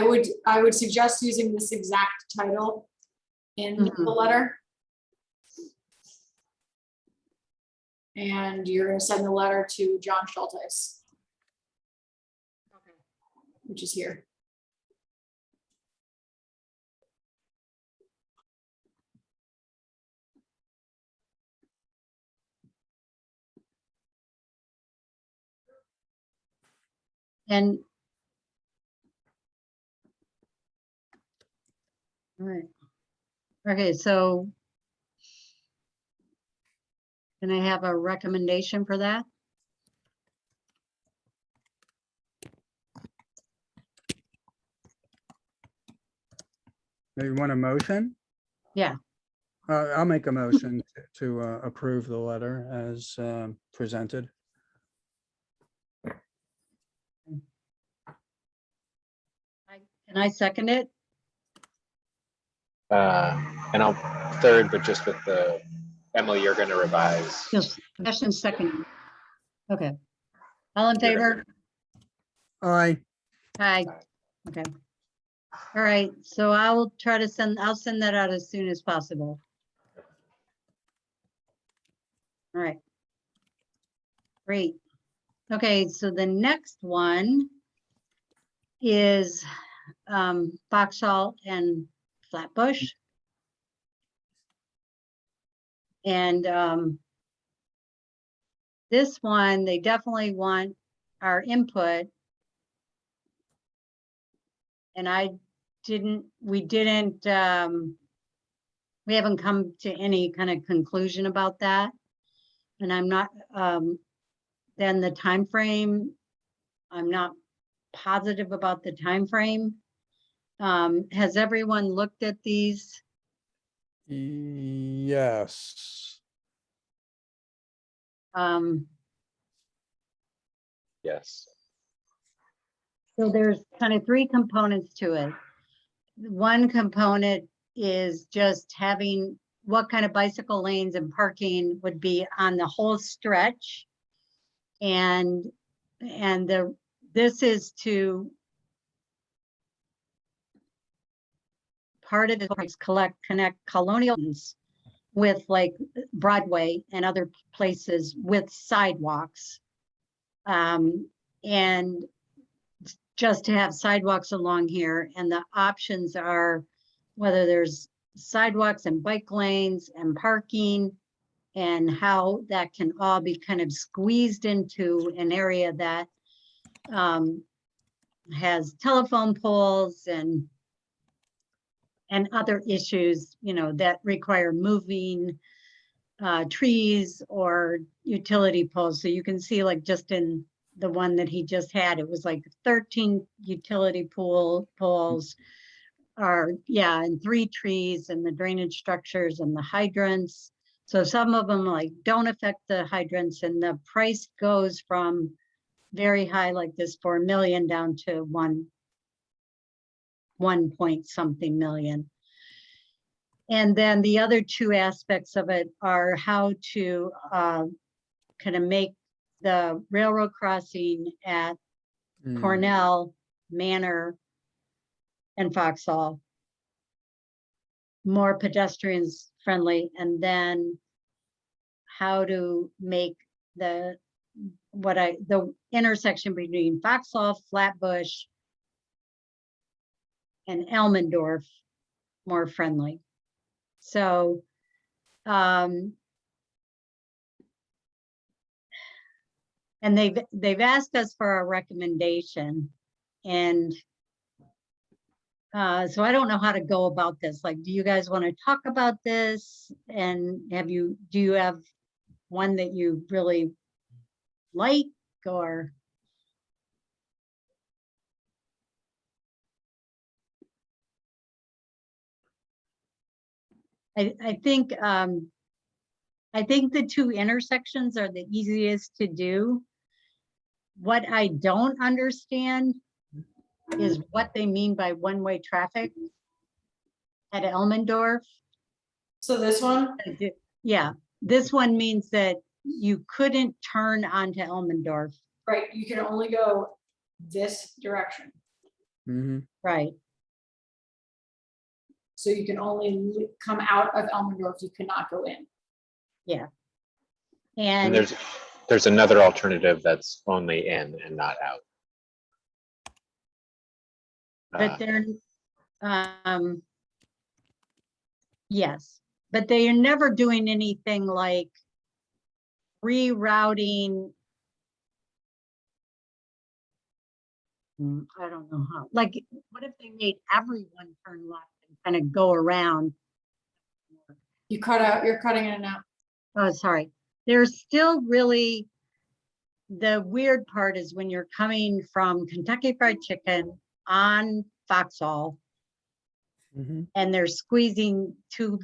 would suggest using this exact title in the Mhm. letter. And you're gonna send the letter to John Schultes. Which is here. And all right. Okay, so can I have a recommendation for that? You want a motion? Yeah. I'll make a motion to approve the letter as presented. Can I second it? And I'll third, but just with the, Emily, you're going to revise. Just Sebastian second. Okay. All in You're gonna- favor? Aye. Aye. Okay. All right, so I will try to I'll send that out as soon as possible. All right. Great. Okay, so the next one is Foxhole and Flatbush. And this one, they definitely want our input. And we haven't come to any kind of conclusion about that. And I'm not, then the time frame, I'm not positive about the time frame. Has everyone looked at these? Yes. Yes. So there's kind of three components to it. One component is just having what kind of bicycle lanes and parking would be on the whole stretch. And this is to part of it is connect colonials with like Broadway and other places with sidewalks. And just to have sidewalks along here, and the options are whether there's sidewalks and bike lanes and parking, and how that can all be kind of squeezed into an area that has telephone poles and other issues, you know, that require moving trees or utility poles. So you can see, like, just in the one that he just had, it was like 13 utility poles and 3 trees and the drainage structures and the hydrants. So some of them like don't affect the hydrants, and the price goes from very high like this 4 million down to 1 point something million. And then the other 2 aspects of it are how to kind of make the railroad crossing at Cornell, Manor, and Foxhole more pedestrians friendly, and then how to make the intersection between Foxhole, Flatbush, and Elmendorf more friendly. So and they've asked us for a recommendation, and so I don't know how to go about this. Like, do you guys want to talk about this? And do you have one that you really like, or? I think the 2 intersections are the easiest to do. What I don't understand is what they mean by one-way traffic at Elmendorf. So this one, Yeah, this one means that you couldn't turn onto Elmendorf. right, you can only go this direction. Right, So you can only come out of Elmendorf, you cannot go in. yeah. And And there's another alternative that's only in and not out. but they're, yes, but they are never doing anything like rerouting I don't know how, like, what if they made everyone turn left and kind of go around? You cut out, you're cutting in and out. Oh, sorry. There's still really, the weird part is when you're coming from Kentucky Fried Chicken on Foxhole Mhm. and they're squeezing to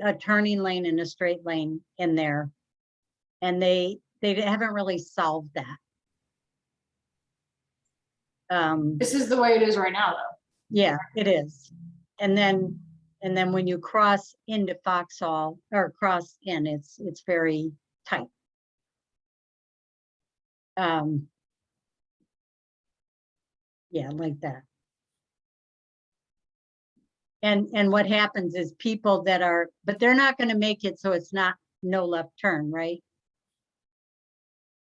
a turning lane and a straight lane in there. And they haven't really solved that. This is the way it is right now, though. Yeah, it is. And then when you cross into Foxhole or cross in, it's very tight. Yeah, like that. And what happens is people that are, but they're not going to make it so it's not no left turn, right?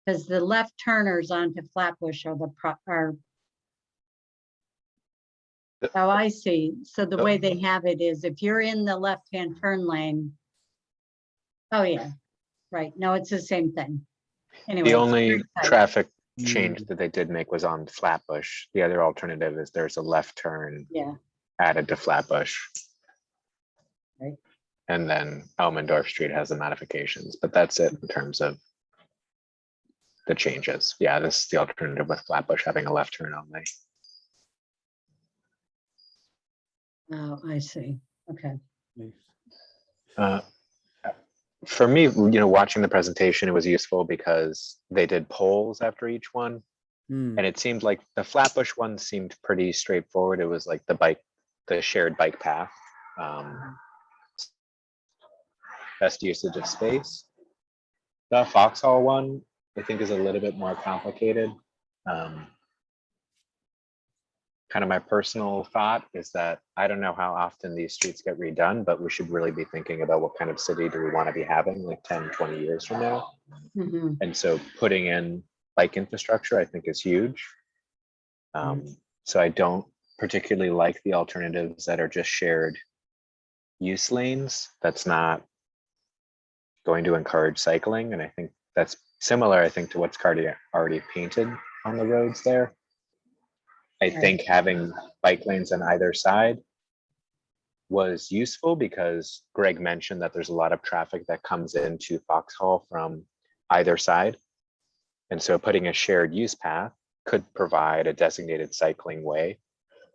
Because the left turners onto Flatbush are how I see. So the way they have it is if you're in the left-hand turn lane. Oh, yeah, right. No, it's the same thing. Anyway. The it's only very tight. traffic change that they did make was on Flatbush. The other alternative is there's a left turn Yeah, added to Flatbush. Right. And then Elmendorf Street has the modifications, but that's it in terms of the changes. Yeah, this is the alternative with Flatbush having a left turn only. oh, I see. Okay. Uh, For me, watching the presentation, it was useful because they did polls after each one. Mm. And it seemed like the Flatbush one seemed pretty straightforward. It was like the shared bike path. Best usage of space. The Foxhole one, I think, is a little bit more complicated. Kind of my personal thought is that I don't know how often these streets get redone, but we should really be thinking about what kind of city do we want to be having like 10, 20 years from now. Mhm. And so putting in bike infrastructure, I think, is huge. So I don't particularly like the alternatives that are just shared use lanes. That's not going to encourage cycling. And I think that's similar, I think, to what's already painted on the roads there. I think having bike lanes on either side was useful because Greg mentioned that there's a lot of traffic that comes into Foxhole from either side. And so putting a shared use path could provide a designated cycling way,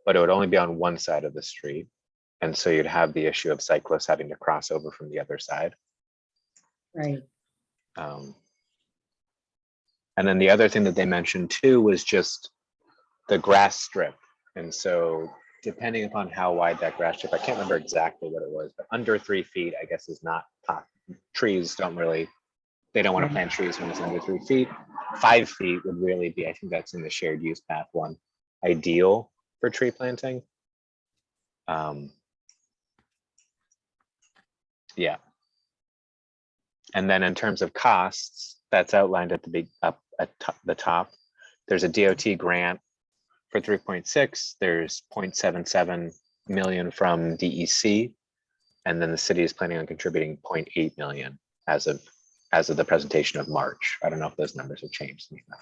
but it would only be on one side of the street. And so you'd have the issue of cyclists having to cross over from the other side. Right. And then the other thing that they mentioned too was just the grass strip. And so depending upon how wide that grass strip, I can't remember exactly what it was, but under 3 feet, I guess, is not, trees don't really, they don't want to plant trees when it's under 3 feet. 5 feet would really be, I think that's in the shared use path one, ideal for tree planting. Yeah. And then in terms of costs, that's outlined at the big up at the top. There's a DOT grant for 3.6. There's 0.77 million from DEC, and then the city is planning on contributing 0.8 million as of the presentation of March. I don't know if those numbers have changed since then.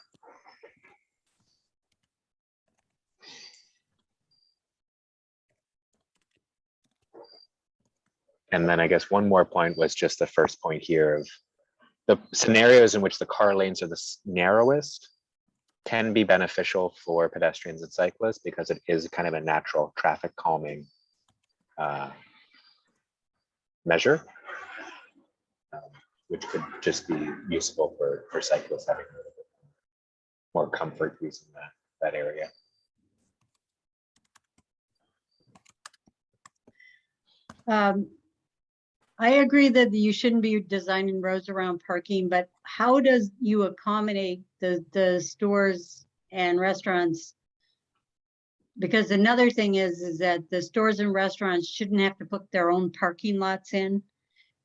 And then I guess one more point was just the first point here of the scenarios in which the car lanes are the narrowest can be beneficial for pedestrians and cyclists because it is kind of a natural traffic calming measure, which could just be useful for cyclists having a little bit more comfort using that area. I agree that you shouldn't be designing roads around parking, but how does you accommodate the stores and restaurants? Because another thing is that the stores and restaurants shouldn't have to put their own parking lots in.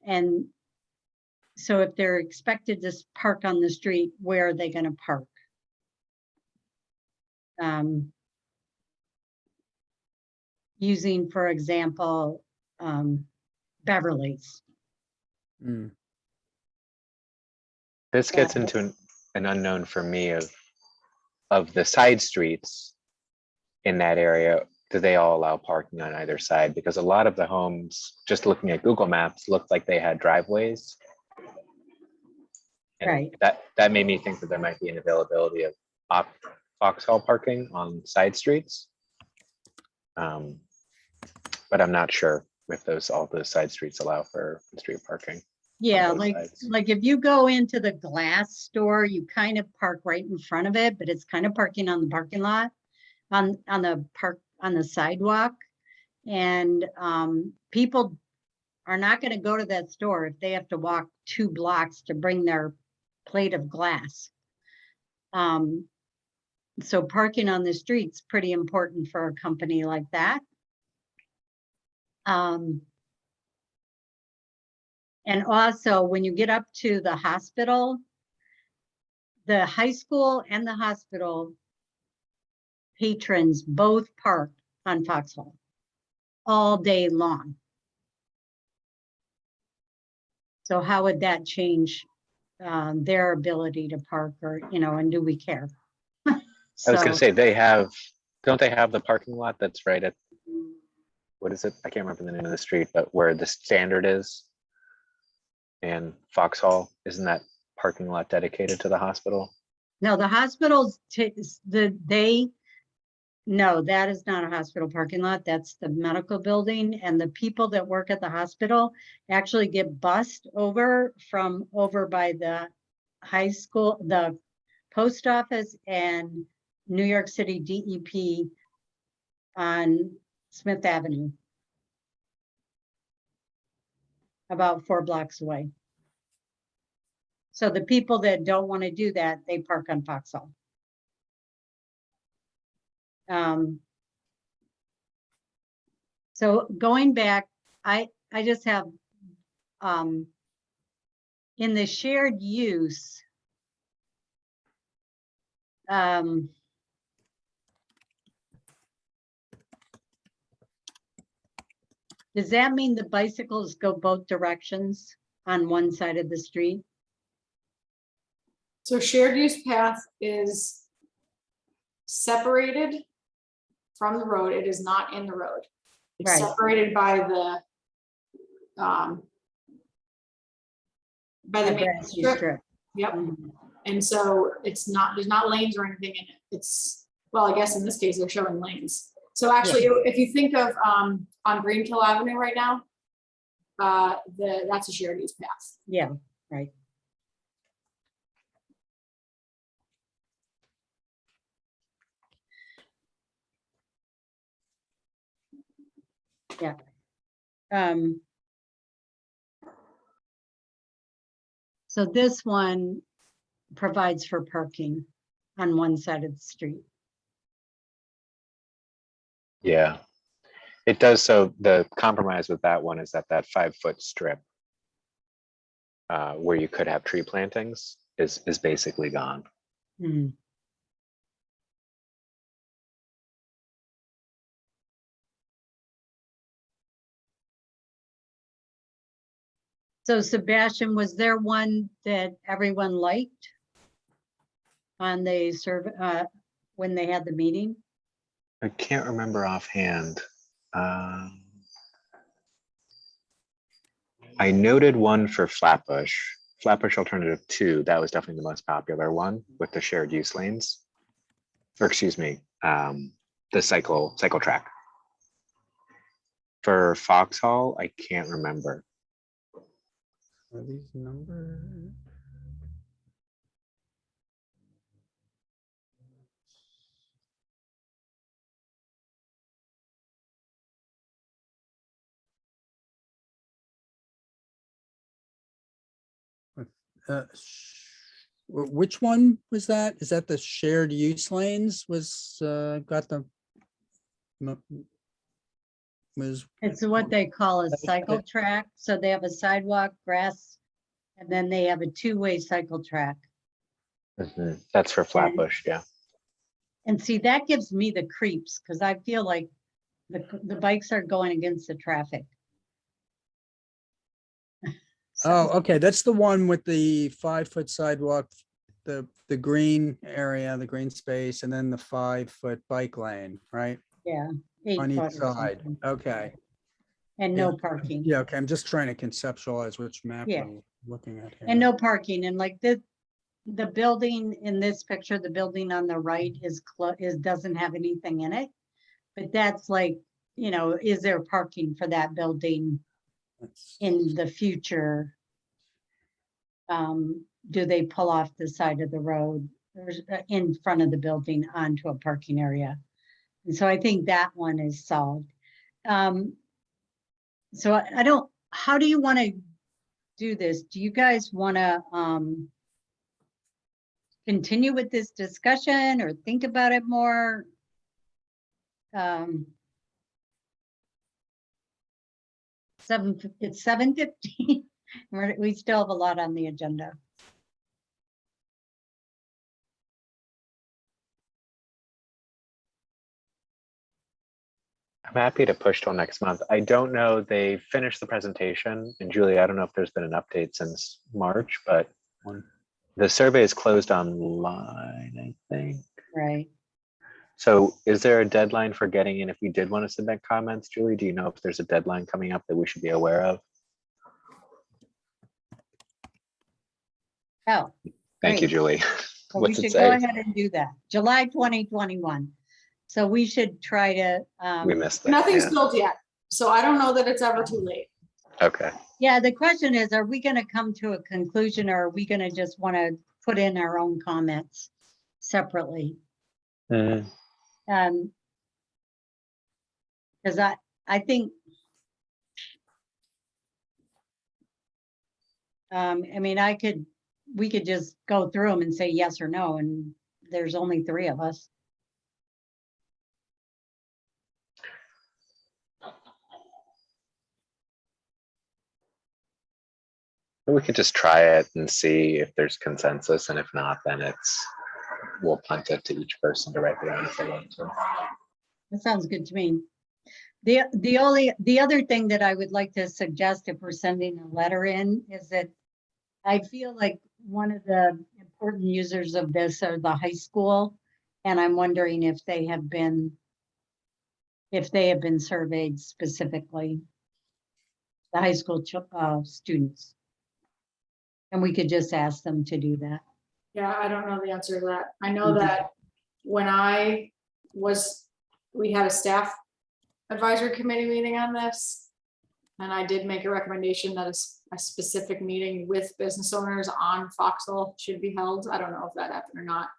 And so if they're expected to park on the street, where are they going to park? Using, for example, Beverly's. This gets into an unknown for me of the side streets. in that area, do they all allow parking on either side? Because a lot of the homes, just looking at Google Maps, looked like they had driveways. And Right. that made me think that there might be an availability of Foxhole parking on side streets. But I'm not sure if all those side streets allow for street parking. Yeah, both like, sides. like if you go into the glass store, you kind of park right in front of it, but it's kind of parking on the parking lot, on the sidewalk. And people are not going to go to that store if they have to walk 2 blocks to bring their plate of glass. So parking on the street's pretty important for a company like that. And also, when you get up to the hospital, the high school and the hospital patrons both park on Foxhole all day long. So how would that change their ability to park, or, and do we care? I was gonna So, say, don't they have the parking lot that's right at, what is it? I can't remember the name of the street, but where the Standard is. And Foxhole, isn't that parking lot dedicated to the hospital? no, the hospitals, no, that is not a hospital parking lot. That's the medical building. And the people that work at the hospital actually get bused over from over by the high school, the post office, and New York City DEP on Smith Avenue, about 4 blocks away. So the people that don't want to do that, they park on Foxhole. So going back, I just have, in the shared use, does that mean the bicycles go both directions on one side of the street? So shared use path is separated from the road. It is not in the road. It's Right. separated by the main grassy strip. Yep. Mhm. And so there's not lanes or anything in it. It's, well, I guess in this case, they're showing lanes. So actually, if you think of on Greenkill Avenue right now, that's a shared use path. Yeah, right. Yeah. So this one provides for parking on one side of the street. Yeah, it does. So the compromise with that one is that 5-foot strip where you could have tree plantings is basically gone. Hmm. So Sebastian, was there one that everyone liked on the survey when they had the meeting? I can't remember offhand. I noted one for Flatbush Alternative 2. That was definitely the most popular one with the shared use lanes, or excuse me, the cycle track. For Foxhole, I can't remember. Are these numbered? Which one was that? Is that the shared use lanes was got the was It's what they call a cycle track. So they have a sidewalk, grass, and then they have a 2-way cycle track. Mhm. That's for Flatbush, yeah. And see, that gives me the creeps because I feel like the bikes are going against the traffic. Oh, okay, that's the one with the 5-foot sidewalk the green area, the green space, and then the 5-foot bike lane, right? Yeah. On 8 each foot or side. something. Okay. And Yeah. no parking. Yeah, okay. I'm just trying to conceptualize which map Yeah. we're looking at here. And no parking. And like the building in this picture, the building on the right doesn't have anything in it. But that's like, you know, is there parking for that building That's- in the future? Do they pull off the side of the road or in front of the building onto a parking area? And so I think that one is solved. So I don't, how do you want to do this? Do you guys want to continue with this discussion or think about it more? It's 7:15. We still have a lot on the agenda. I'm happy to push till next month. I don't know, they finished the presentation, and Julie, I don't know if there's been an update since March, but the survey is closed online, I think. Right. So is there a deadline for getting in if we did want to submit comments? Julie, do you know if there's a deadline coming up that we should be aware of? Oh, Thank you, great. Julie. Well, we What's it should go say? ahead and do that. July 2021. So we should try to, We missed that. Nothing's yeah. built yet, so I don't know that it's ever too late. Okay. yeah, the question is, are we going to come to a conclusion or are we going to just want to put in our own comments separately? Mhm. Because I think, I mean, we could just go through them and say yes or no, and there's only 3 of us. We could just try it and see if there's consensus, and if not, then we'll punt it to each person to write their own if they want to. That sounds good to me. The other thing that I would like to suggest if we're sending a letter in is that I feel like one of the important users of this are the high school. And I'm wondering if they have been surveyed specifically, the high school students. And we could just ask them to do that. Yeah, I don't know the answer to that. I know that when we had a staff advisory committee meeting on this. And I did make a recommendation that a specific meeting with business owners on Foxhole should be held. I don't know if that happened or not.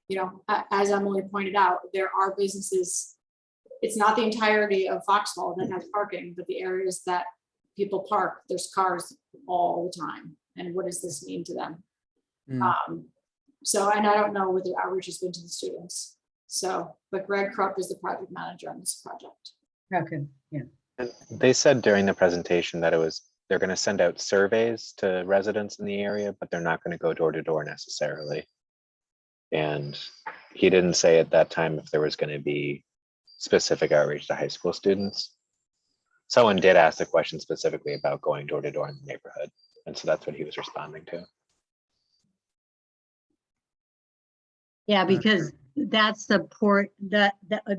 You know, as Emily pointed out, there are businesses, it's not the entirety of Foxhole that has parking, but the areas that people park, there's cars all the time. And what does this mean to them? So, and I don't know what the outreach has been to the students. So, but Greg Krupp is the project manager on this project. Okay, yeah. And they said during the presentation that they're going to send out surveys to residents in the area, but they're not going to go door to door necessarily. And he didn't say at that time if there was going to be specific outreach to high school students. Someone did ask the question specifically about going door to door in the neighborhood. And so that's what he was responding to. Yeah, because that's the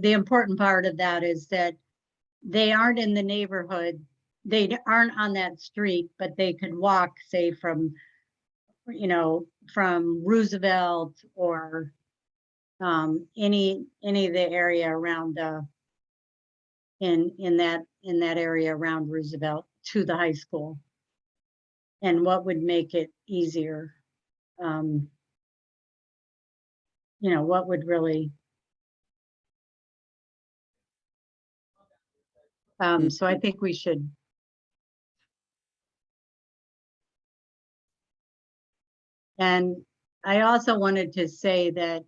important part of that is that they aren't in the neighborhood. They aren't on that street, but they could walk, say, from Roosevelt or any of the area around in that area around Roosevelt to the high school. And what would make it easier? What would really so I think we should and I also wanted to say that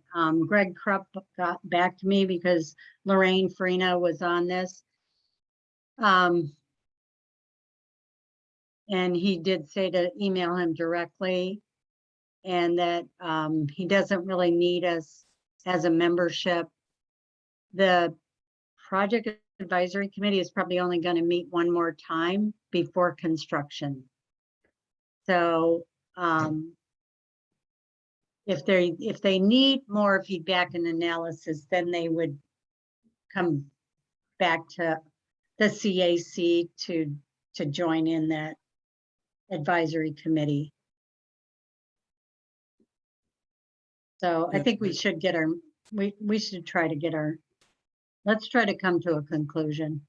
Greg Krupp got back to me because Lorraine Farina was on this. And he did say to email him directly and that he doesn't really need us as a membership. The project advisory committee is probably only going to meet one more time before construction. So if they need more feedback and analysis, then they would come back to the CAC to join in that advisory committee. So I Yeah. think we should get we should try to get let's try to come to a conclusion.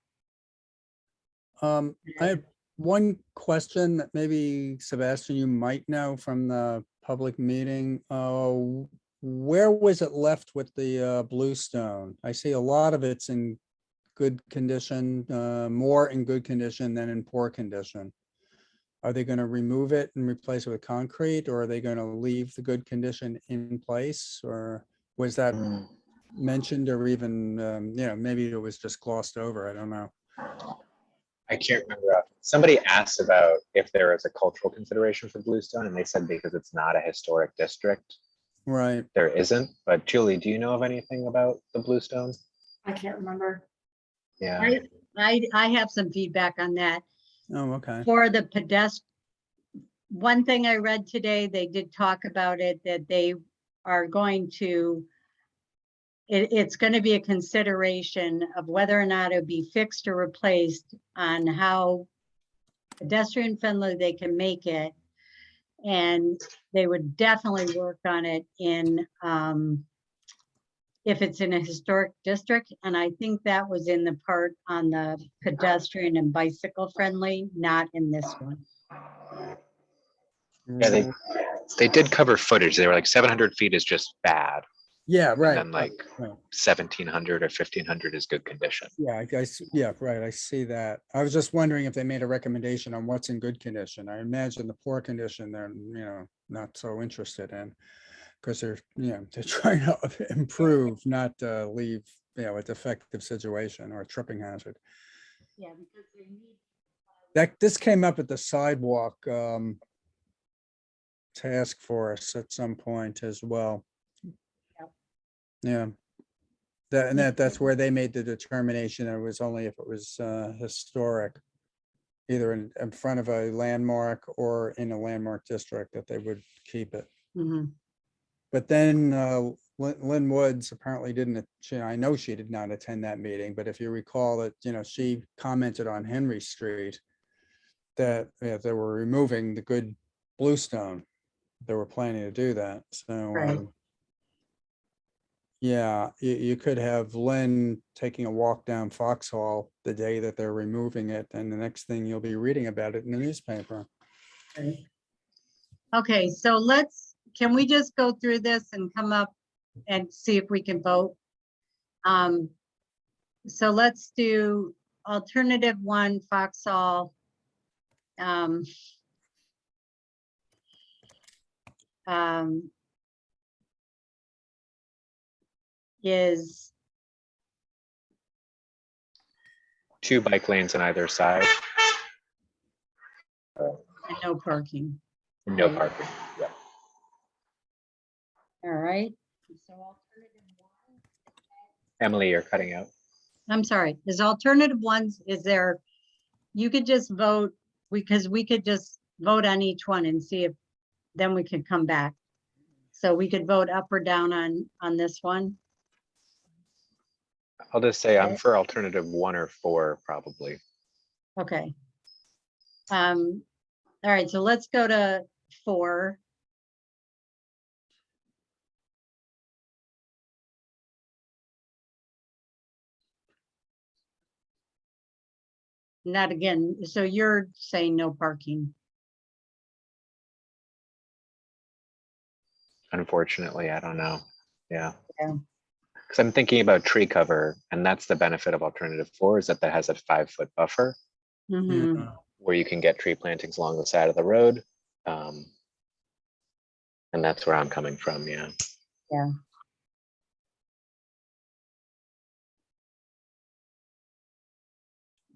I have one question that maybe Sebastian, you might know from the public meeting. Where was it left with the bluestone? I see a lot of it's in good condition, more in good condition than in poor condition. Are they going to remove it and replace it with concrete, or are they going to leave the good condition in place? Or was that mentioned, or even, maybe it was just glossed over? I don't know. I can't remember. Somebody asked about if there is a cultural consideration for Bluestone, and they said because it's not a historic district, Right. there isn't. But Julie, do you know of anything about the Bluestone? I can't remember. Yeah. I have some feedback on that. Oh, okay. For the pedestrian, one thing I read today, they did talk about it, that they are going to, it's going to be a consideration of whether or not it'll be fixed or replaced on how pedestrian friendly they can make it. And they would definitely work on it in, if it's in a historic district. And I think that was in the part on the pedestrian and bicycle friendly, not in this one. Yeah, they did cover footage. They were like 700 feet is just bad. Yeah, right. And then like right. 1,700 or 1,500 is good condition. Yeah, yeah, right. I see that. I was just wondering if they made a recommendation on what's in good condition. I imagine the poor condition they're, not so interested in, because they're trying to improve, not leave, a defective situation or a tripping hazard. Yeah, because they need. This came up at the sidewalk task force at some point as well. Yeah. That's where they made the determination. It was only if it was historic, either in front of a landmark or in a landmark district, that they would keep it. Mhm. But then Lynn Woods apparently didn't, I know she did not attend that meeting, but if you recall that, she commented on Henry Street that they were removing the good bluestone. They were planning to do that. So, Right. yeah, you could have Lynn taking a walk down Foxhole the day that they're removing it, and the next thing you'll be reading about it in the newspaper. Okay, so can we just go through this and come up and see if we can vote? So let's do alternative 1, Foxhole. Is 2 bike lanes on either side. no parking. No Right. parking. Yeah. All right. So alternative 1. Emily, you're cutting out. I'm sorry, is alternative 1, is there, you could just vote, because we could just vote on each one and see if, then we could come back. So we could vote up or down on this one. I'll just say I'm Okay. for alternative 1 or 4, probably. Okay. All right, so let's go to 4. Not again, so you're saying no parking. Unfortunately, I don't know. Yeah. Yeah. Because I'm thinking about tree cover, and that's the benefit of alternative 4 is that has a 5-foot buffer Mhm. Yeah. where you can get tree plantings along the side of the road. And that's where I'm coming from. Yeah. Yeah.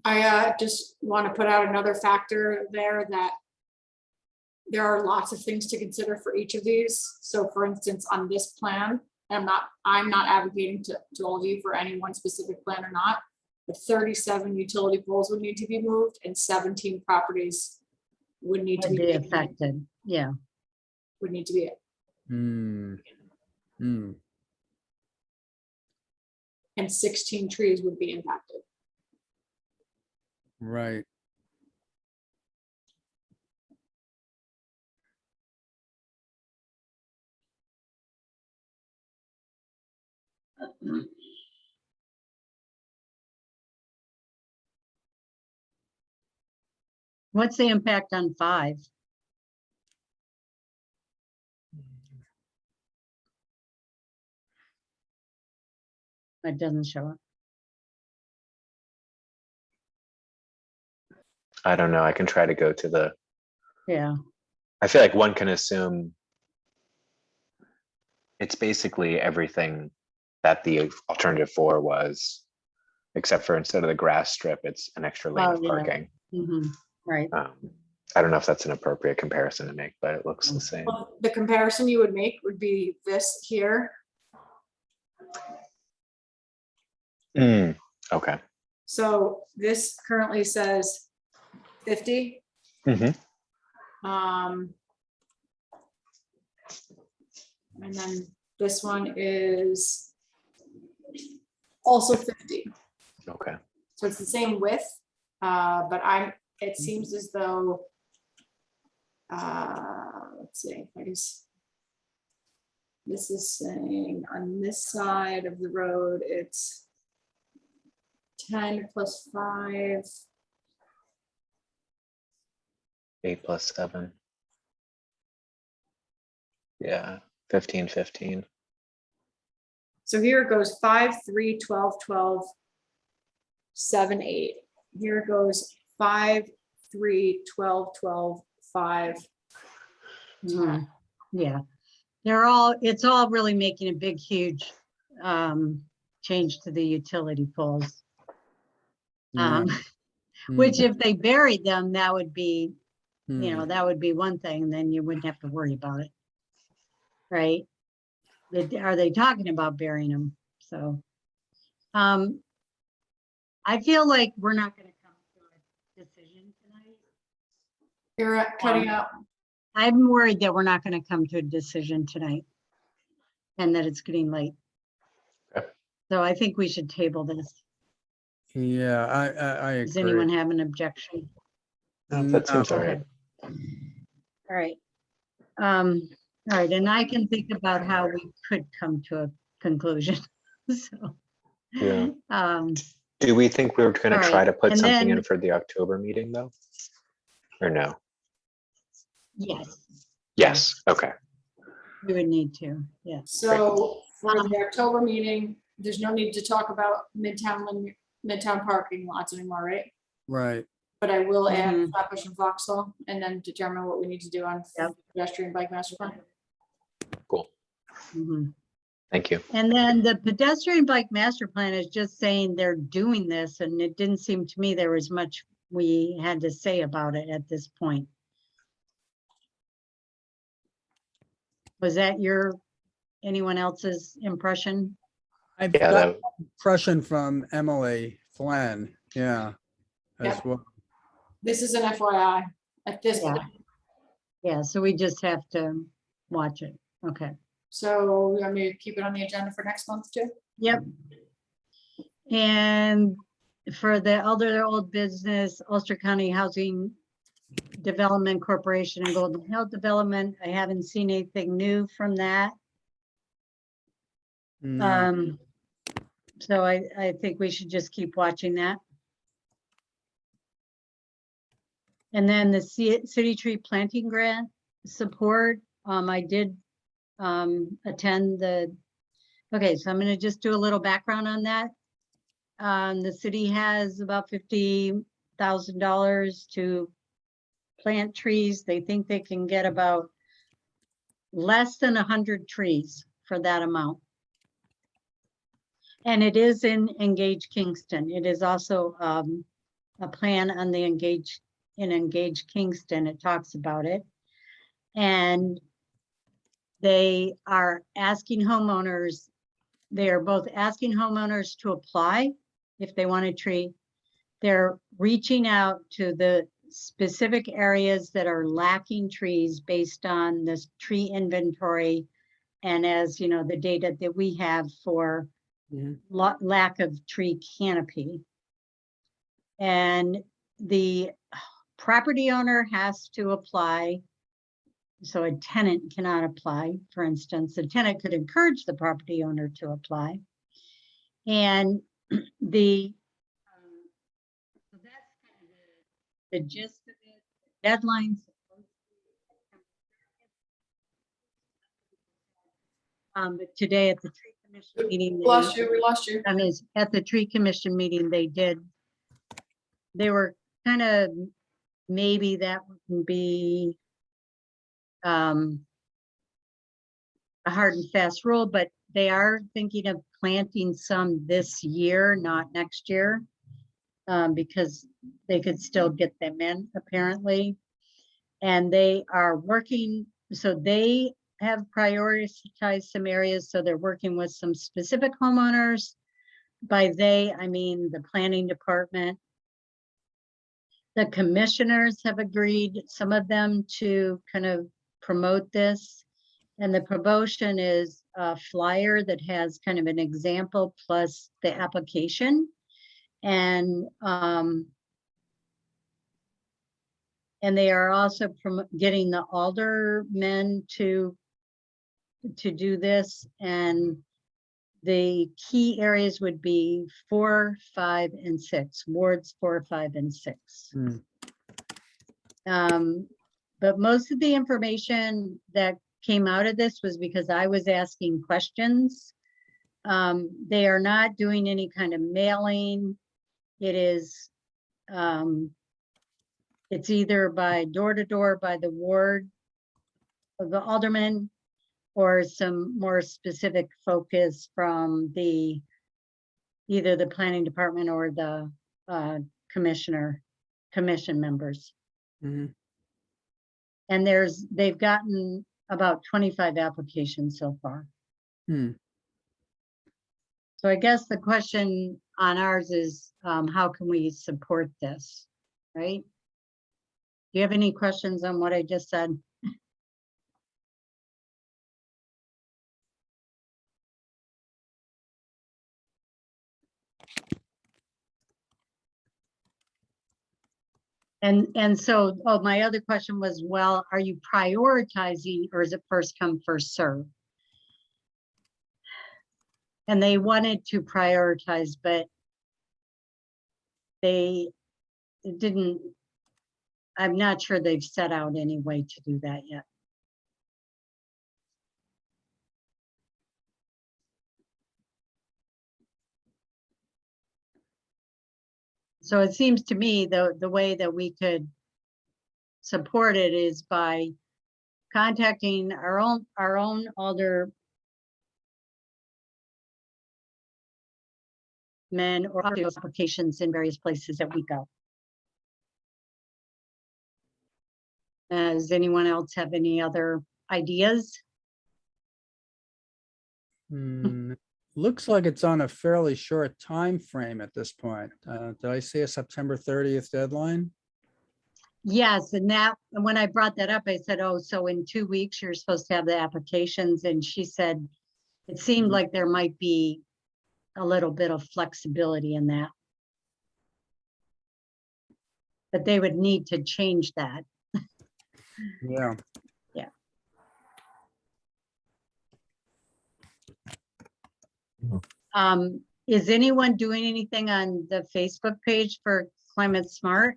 I just want to put out another factor there, that there are lots of things to consider for each of these. So for instance, on this plan, I'm not advocating to all of you for any one specific plan or not, but 37 utility poles would need to be moved and 17 properties would need to Would be be maintained. affected, yeah. would need to be it. Hmm. Hmm. And 16 trees would be impacted. Right. What's the impact on 5? It doesn't show up. I don't know. I can try to go to the, Yeah, I feel like one can assume it's basically everything that the alternative 4 was, except for instead of the grass strip, it's an extra lane Oh, of yeah. parking. right. I don't know if that's an appropriate comparison to make, but it looks the same. Well, the comparison you would make would be this here. Okay. So this currently says 50. Mhm. And then this one is also 50. Okay. So it's the same width, but it seems as though, let's see, I guess this is saying on this side of the road, it's 10 plus 5. 8 plus 7. Yeah. 15, 15. So here it goes 5, 3, 12, 12, 7, 8. Here it goes 5, 3, 12, 12, 5. Mhm. Yeah, it's all really making a big, huge change to the utility poles. Yeah. Which if they buried them, that would be, Hmm. that would be one thing, then you wouldn't have to worry about it. Right? Are they talking about burying them? So, I feel like we're not gonna come to a decision tonight. You're cutting out. I'm worried that we're not gonna come to a decision tonight. And that it's getting late. Okay. So I think we should table this. Yeah, I Does anyone agree. have an objection? No, that seems all Okay. right. All right. All right, and I can think about how we could come to a conclusion. So, Yeah. um, Do we think we were going All to try right, to put and something in then- for the October meeting though? Or no? yes, Yes. Okay. we would need to, yes. So for the October meeting, there's no need to talk about Midtown parking lots anymore, right? Right. But I will add Mhm. Flatbush and Foxhole and then determine what we need to do on Yep. pedestrian bike master plan. Cool. Mhm. Thank you. And then the pedestrian bike master plan is just saying they're doing this, and it didn't seem to me there was much we had to say about it at this point. Was that anyone else's impression? I've Yeah. got impression from Emily Flynn, yeah, as Yep. well. This is an FYI at this Yeah. point. Yeah, so we just have to watch it. Okay. So we want me to keep it on the agenda for next month too? Yep. And for the other old business, Ulster County Housing Development Corporation and Golden Hill Development, I haven't seen anything new from that. No. So I think we should just keep watching that. And then the city tree planting grant support, I did attend okay, so I'm gonna just do a little background on that. The city has about $50,000 to plant trees. They think they can get about less than 100 trees for that amount. And it is in Engage Kingston. It is also a plan on the Engage Kingston. It talks about it. And they are asking homeowners, they are both asking homeowners to apply if they want a tree. They're reaching out to the specific areas that are lacking trees based on this tree inventory. And as you know, the data that we have for Mhm. lack of tree canopy. And the property owner has to apply. So a tenant cannot apply, for instance. The tenant could encourage the property owner to apply. And the so that's kind of the gist of it. Deadlines. But today at the tree commission meeting, We lost you, we lost you. I mean, at the tree commission meeting, they were kind of, maybe that wouldn't be a hard and fast rule, but they are thinking of planting some this year, not next year, because they could still get them in apparently. And they are working, so they have prioritized some areas, so they're working with some specific homeowners. By they, I mean the planning department. The commissioners have agreed, some of them, to kind of promote this. And the promotion is a flyer that has kind of an example plus the application. And they are also getting the aldermen to do this. And the key areas would be 4, 5, and 6, wards 4, 5, and 6. But most of the information that came out of this was because I was asking questions. They are not doing any kind of mailing. It is, it's either by door to door by the ward of the alderman, or some more specific focus from either the planning department or the commission members. Mhm. And they've gotten about 25 applications so far. Hmm. So I guess the question on ours is, how can we support this, right? Do you have any questions on what I just said? And so, my other question was, well, are you prioritizing, or is it first come, first serve? And they wanted to prioritize, but they didn't, I'm not sure they've set out any way to do that yet. So it seems to me the way that we could support it is by contacting our own aldermen or applications in various places that we go. Does anyone else have any other ideas? Looks like it's on a fairly short time frame at this point. Did I see a September 30th deadline? Yes, and when I brought that up, I said, oh, so in 2 weeks you're supposed to have the applications, and she said it seemed like there might be a little bit of flexibility in that. But they would need to change that. Yeah. Yeah. Is anyone doing anything on the Facebook page for Climate Smart?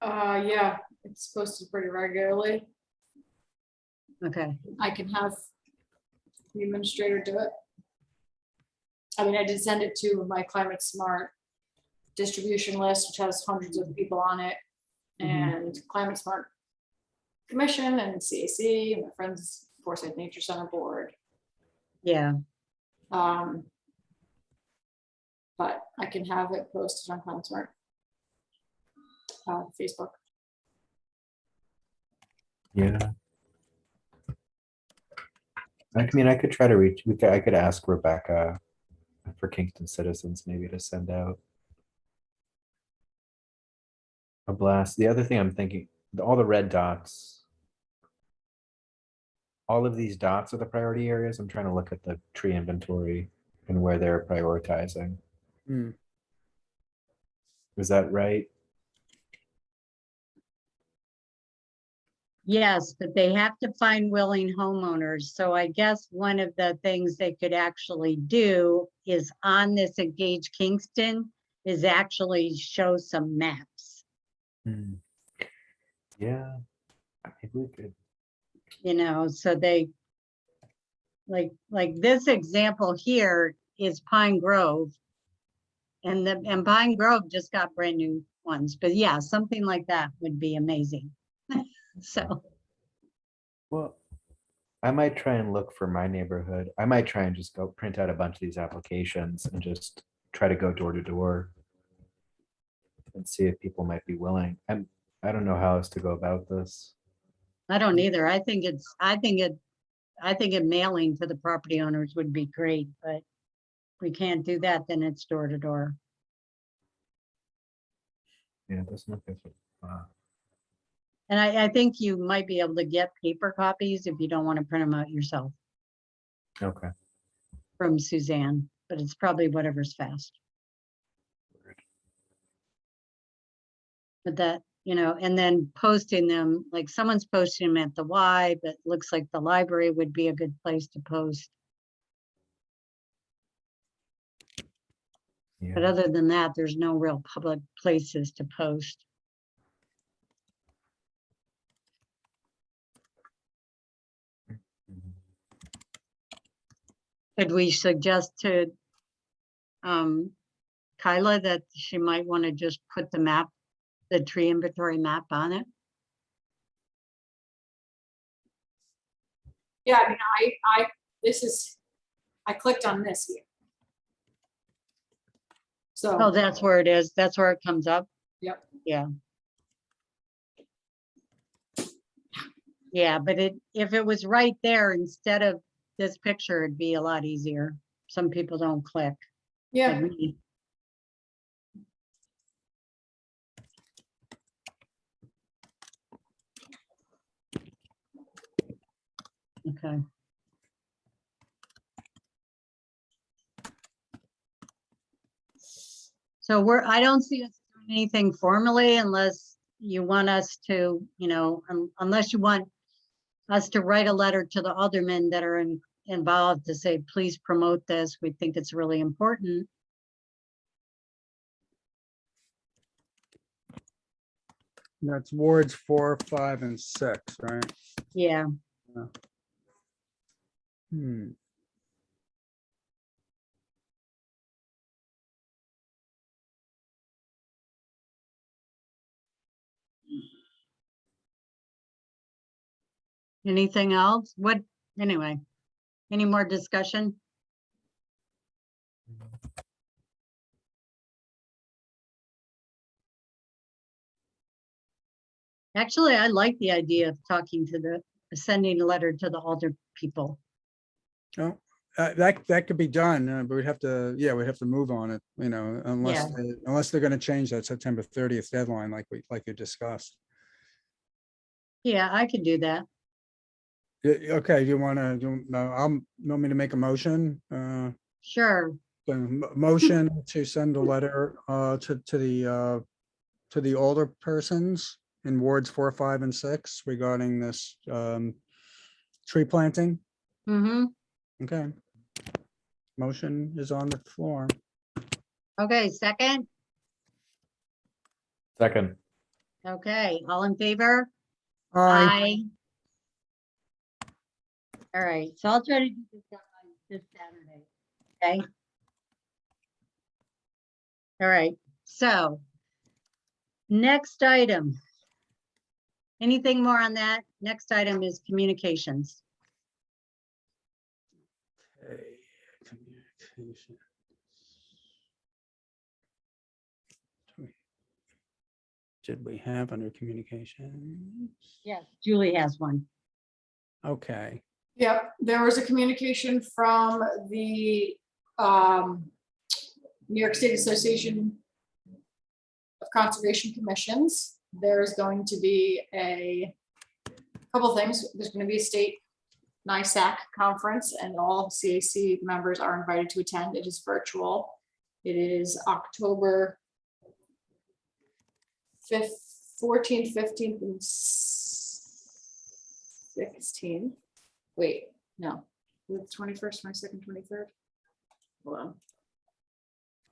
Yeah, it's posted pretty regularly. Okay, I can have the administrator do it. I mean, I did send it to my Climate Smart distribution list, which has hundreds of people on it, and Climate Smart Commission and CAC and my friends Forsyth Nature Center Board. yeah, But I can have it posted on Climate Smart Facebook. Yeah. I mean, I could try to reach, I could ask Rebecca if for Kingston citizens, maybe to send out a blast. The other thing I'm thinking, all the red dots, all of these dots are the priority areas. I'm trying to look at the tree inventory and where they're prioritizing. Hmm. Is that right? Yes, but they have to find willing homeowners. So I guess one of the things they could actually do is on this Engage Kingston is actually show some maps, Yeah, I think we could. you know, so they like this example here is Pine Grove. And Pine Grove just got brand new ones, but yeah, something like that would be amazing. So, Well, I might try and look for my neighborhood. I might try and just go print out a bunch of these applications and just try to go door to door and see if people might be willing. I don't know how else to go about this. I don't either. I think mailing to the property owners would be great, but if we can't do that, then it's door to door. Yeah, it doesn't look as And I think you might be able to get paper copies if you don't want to print them out yourself okay. from Suzanne, but it's probably whatever's fast. But that, you know, and then posting them, like someone's posting them at the Y, but looks like the library would be a good place to post. But Yeah. other than that, there's no real public places to post. Mhm. Could we suggest to Kyla that she might want to just put the map, the tree inventory map on it? Yeah, I mean, I clicked on this here. Oh, So, that's where it is. That's where it comes up. yep. Yeah. Yeah, but if it was right there instead of this picture, it'd be a lot easier. Some people don't click. Yeah, like me. Okay. So I don't see us doing anything formally unless you want us to, you know, unless you want us to write a letter to the aldermen that are involved to say, please promote this. We think it's really important. That's wards 4, 5, and 6, right? Yeah. Hmm. Anything else? What, anyway, any more discussion? Actually, I like the idea of talking to sending a letter to the alder people. Oh, that could be done, but we'd have to, yeah, we'd have to move on it, you know, unless, unless they're gonna change that September 30th deadline like you discussed. Yeah, I could do that. Okay, you wanna, want me to make a motion? Sure. Motion to send a letter to the older persons in wards 4, 5, and 6 regarding this tree planting. Mm-hmm. Okay. Motion is on the floor. Okay, second. Second. Okay, all in favor? Aye. All right, so I'll try to do this Saturday. Okay. All right, so next item. Anything more on that? Next item is communications. Okay, communication. Did we have under communications? Yes, Julie has one. Okay. yep. There was a communication from the New York State Association of Conservation Commissions. There's going to be a couple things. There's going to be a state NISAC conference, and all CAC members are invited to attend. It is virtual. It is October 5th, 14th, 15th, and 16th. Wait, no, the 21st, 22nd, 23rd. Hold on.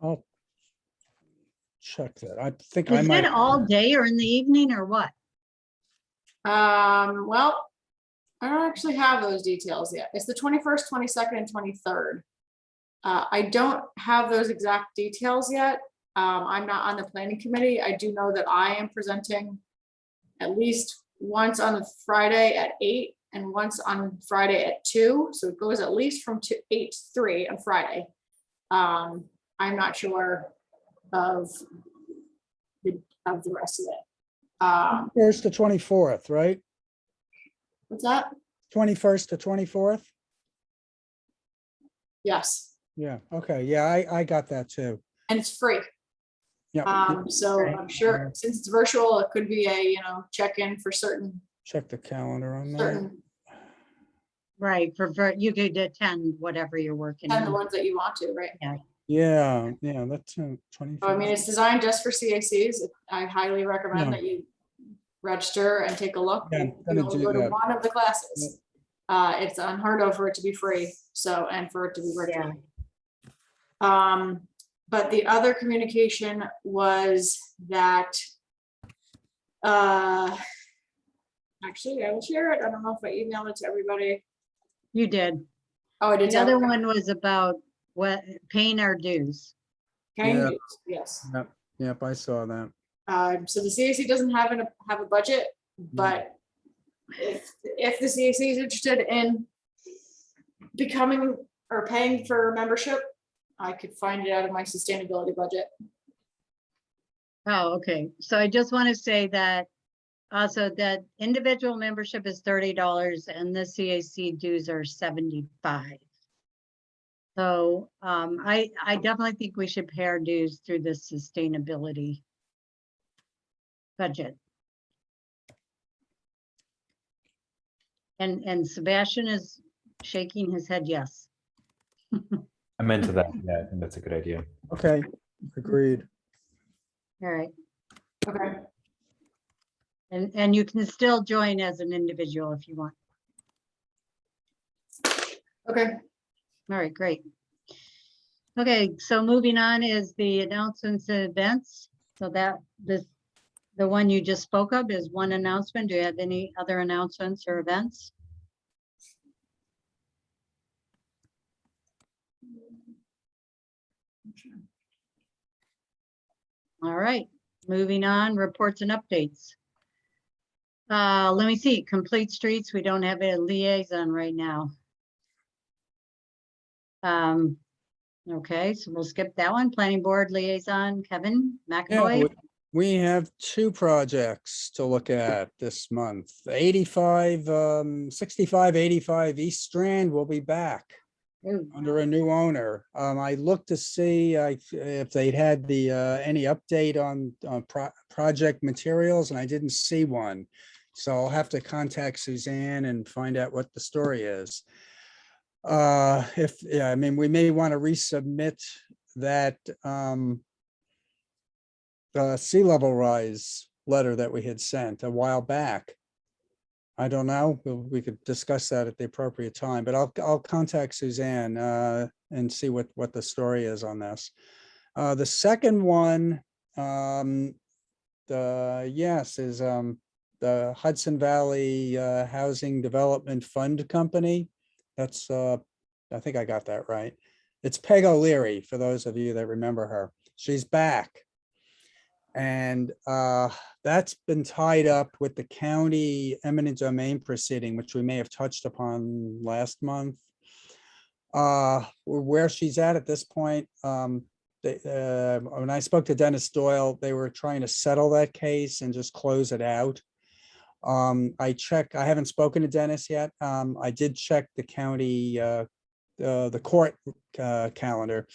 I'll check that. I think I Is might. it all day or in the evening or what? Well, I don't actually have those details yet. It's the 21st, 22nd, and 23rd. I don't have those exact details yet. I'm not on the planning committee. I do know that I am presenting at least once on a Friday at 8 and once on Friday at 2. So it goes at least from 8 to 3 on Friday. I'm not sure of the rest of it. 1st to 24th, right? What's that? 21st to 24th? Yes, Yeah, okay, yeah, I got that too. and it's free. Yeah, So I'm sure since it's virtual, it could be a, check-in for certain, check the calendar on that. certain, Right, you could attend whatever you're working and the on. ones that you want to, right? Yeah, that's So, 21st. I mean, it's designed just for CACs. I highly recommend Yeah. that you register and take a look. Yeah, You I'm gonna only do go to that. one of the classes. It's unheard of for it to be free, so, and for it to be virtual. But the other communication was that, actually, I will share it. I don't know if I emailed it to everybody. You did. Oh, I did. The tell other everybody. one was about what paying our dues. Can you Yeah. do- Yes. Yep, I saw that. So the CAC doesn't have a budget, but if the CAC is interested in becoming or paying for membership, I could find it out of my sustainability budget. Oh, okay. So I just want to say that also that individual membership is $30 and the CAC dues are $75. So I definitely think we should pay our dues through the sustainability budget. And Sebastian is shaking his head yes. I'm into that. Yeah, I think that's a good idea. Okay, agreed. All right. Okay. And you can still join as an individual if you want. Okay. All right, great. Okay, so moving on is the announcements and events. So the one you just spoke of is one announcement. Do you have any other announcements or events? All right, moving on, reports and updates. Let me see, complete streets. We don't have a liaison right now. Okay, so we'll skip that one. Planning board liaison, Kevin Yeah, McAvoy. we have 2 projects to look at this month. 65, 85 East Strand will be back Ooh, under a new owner. I looked to see if they'd had any update on project materials, and I didn't see one. So I'll have to contact Suzanne and find out what the story is. I mean, we may want to resubmit that sea level rise letter that we had sent a while back. I don't know. We could discuss that at the appropriate time, but I'll contact Suzanne and see what the story is on this. The second one, is the Hudson Valley Housing Development Fund Company. That's I think I got that right. It's Peg O'Leary, for those of you that remember her. She's back. And that's been tied up with the county eminent domain proceeding, which we may have touched upon last month. Where she's at this point, when I spoke to Dennis Doyle, they were trying to settle that case and just close it out. I haven't spoken to Dennis yet. I did check the county the court calendar,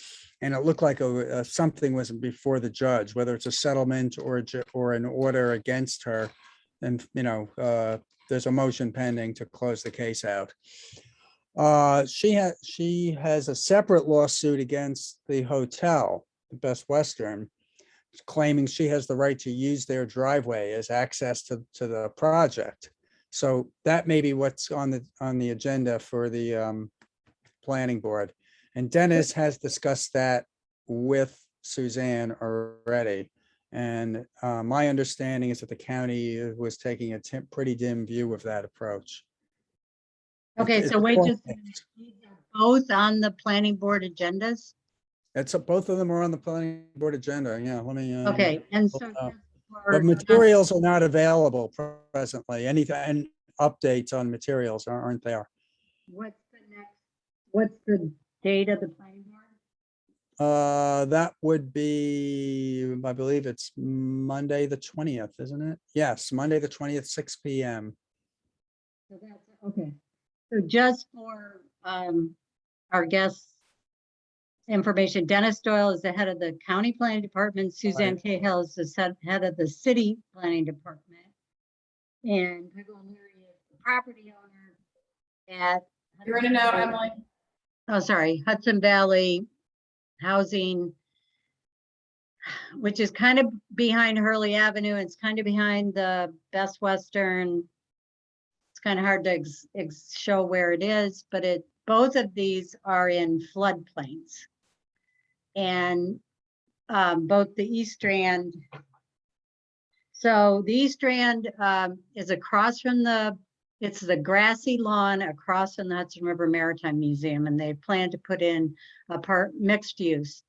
and it looked like something was before the judge, whether it's a settlement or an order against her. And, there's a motion pending to close the case out. She has a separate lawsuit against the hotel, the Best Western, claiming she has the right to use their driveway as access to the project. So that may be what's on the agenda for the planning board. And Dennis has discussed that with Suzanne already. And my understanding is that the county was taking a pretty dim view of that approach. Okay, It's so wait, both just a minute. These are both on the planning board agendas? both of them are on the planning board agenda. Yeah, let me. Okay, and so. But just for- materials are not available presently. And updates on materials aren't there. What's the date of the planning board? That would be, I believe it's Monday, the 20th, isn't it? Yes, Monday, the 20th, 6 PM. So that's, okay, so just for our guests' information, Dennis Doyle is the head of the county planning department, Suzanne Cahill is the head of the city planning department. And Peggy Leary is the property owner at. You're in and out, Emily. Oh, sorry, Hudson Valley Housing, which is kind of behind Hurley Avenue. It's kind of behind the Best Western. It's kind of hard to show where it is, but both of these are in floodplains. And both the East Strand. So the East Strand is across from it's the grassy lawn across from the Hudson River Maritime Museum, and they plan to put in a mixed use.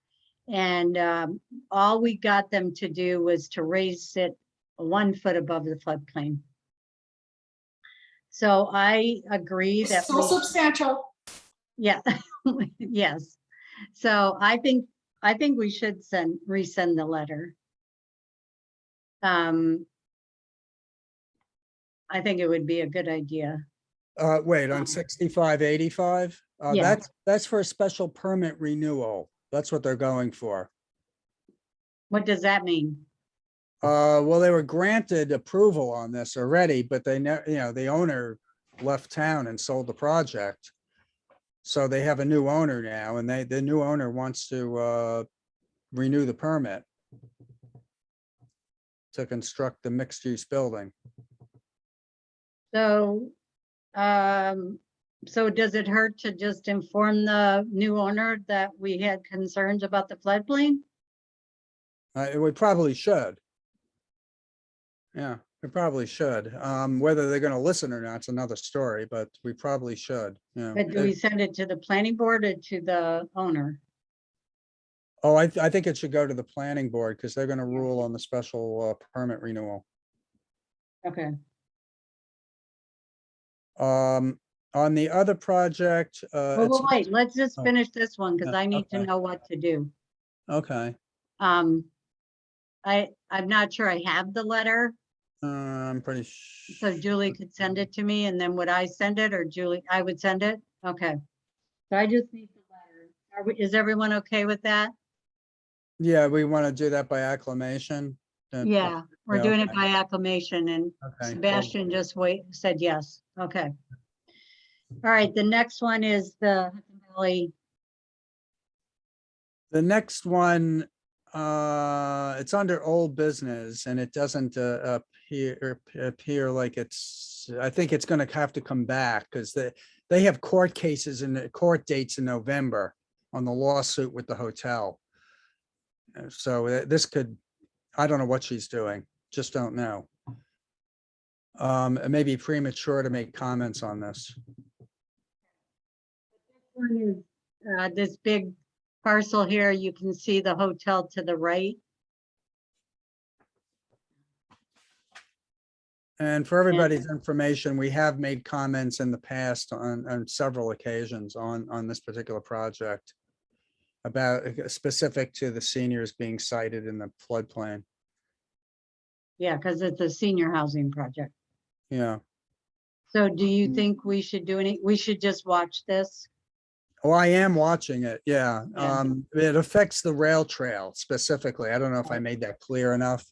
And all we got them to do was to raise it 1 foot above the floodplain. So I agree that. Still substantial. Yeah, yes. So I think we should resend the letter. I think it would be a good idea. Wait, on 6585? Yeah. That's for a special permit renewal. That's what they're going for. What does that mean? Well, they were granted approval on this already, but they the owner left town and sold the project. So they have a new owner now, and the new owner wants to renew the permit to construct the mixed use building. So, so does it hurt to just inform the new owner that we had concerns about the floodplain? We probably should. Yeah, we probably should. Whether they're gonna listen or not, it's another story, but we probably should, But do we send it to the planning board or to the owner? Oh, I think it should go to the planning board because they're gonna rule on the special permit renewal. Okay, On the other project, well, wait, let's just oh, finish this one because yeah, I need to okay. know what to do. okay. I'm not sure I have the letter, I'm pretty so sure. Julie could send it to me, and then would I send it, or Julie, I would send it? Okay. So I just need the letter. Is everyone okay with that? Yeah, we want to do that by acclamation. Yeah, we're yeah, doing it okay. by acclamation, and Okay. Sebastian just said yes. Okay. All right, the next one is the Hudson Valley. The next one, it's under old business and it doesn't appear like I think it's gonna have to come back because they have court cases and court dates in November on the lawsuit with the hotel. So this could, I don't know what she's doing, just don't know. It may be premature to make comments on this. One is this big parcel here. You can see the hotel to the right. And for everybody's information, we have made comments in the past on several occasions on this particular project about specific to the seniors being cited in the floodplain. Yeah, because it's a senior housing project. Yeah. So do you think we should do we should just watch this? Oh, I am watching it. Yeah. Yeah. It affects the rail trail specifically. I don't know if I made that clear enough.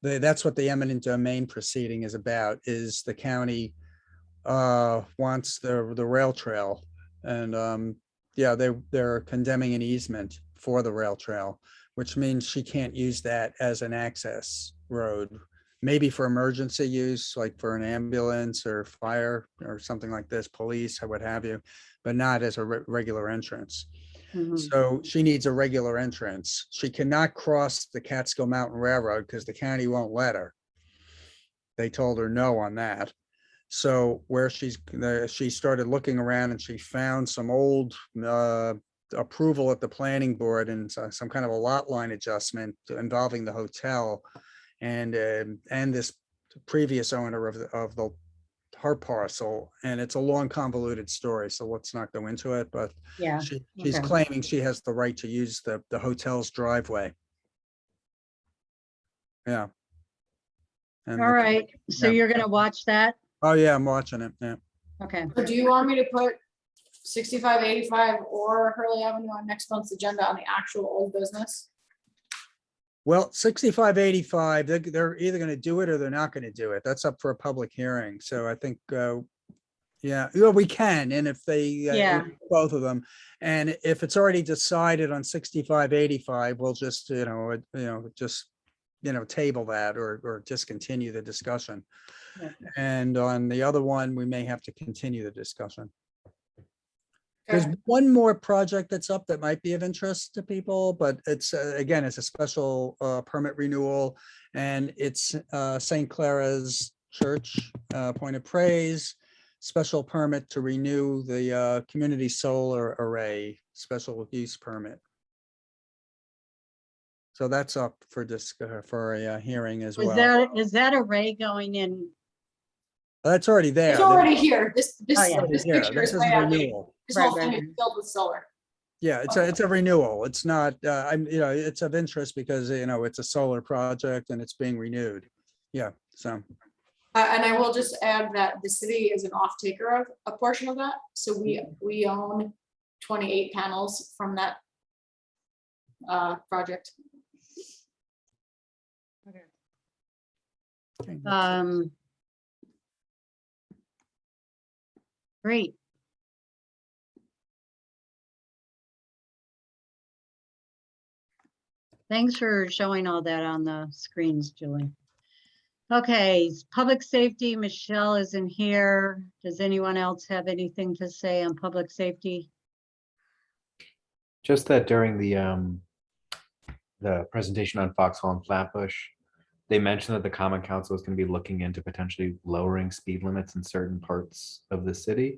That's what the eminent domain proceeding is about, is the county wants the rail trail. And yeah, they're condemning an easement for the rail trail, which means she can't use that as an access road. Maybe for emergency use, like for an ambulance or fire or something like this, police or what have you, but not as a regular entrance. Mhm. So she needs a regular entrance. She cannot cross the Catskill Mountain Railroad because the county won't let her. They told her no on that. So where she started looking around and she found some old approval at the planning board and some kind of a lot line adjustment involving the hotel and this previous owner of the her parcel. And it's a long convoluted story, so let's not go into it, but Yeah. she's okay. claiming she has the right to use the hotel's driveway. Yeah. And All right. So yeah. you're gonna watch that? Oh, yeah, I'm watching it. Yeah. Okay. So do you want me to put 6585 or Hurley Avenue on next month's agenda on the actual old business? Well, 6585, they're either going to do it or they're not going to do it. That's up for a public hearing. So I think, yeah, well, we can. And if they, Yeah. both of them, and if it's already decided on 6585, we'll just, table that or discontinue the discussion. Yeah. And on the other one, we may have to continue the discussion. There's Okay. one more project that's up that might be of interest to people, but it's, again, it's a special permit renewal. And it's St. Clara's Church, Point of Praise, special permit to renew the community solar array, special use permit. So that's up for a hearing as well. Is that array going in? That's already there. It's already here. This Oh, yeah. this Yeah, picture this is is way a outdated. renewal. This Right, whole thing right, is filled with solar. Yeah, it's a renewal. It's not, it's of interest because, it's a solar project and it's being renewed. Yeah, so, And I will just add that the city is an off taker of a portion of that. So we own 28 panels from that project. okay, Great. Thanks for showing all that on the screens, Julie. Okay, public safety, Michelle isn't here. Does anyone else have anything to say on public safety? Just that during the presentation on Foxhole and Flatbush, they mentioned that the Common Council is going to be looking into potentially lowering speed limits in certain parts of the city.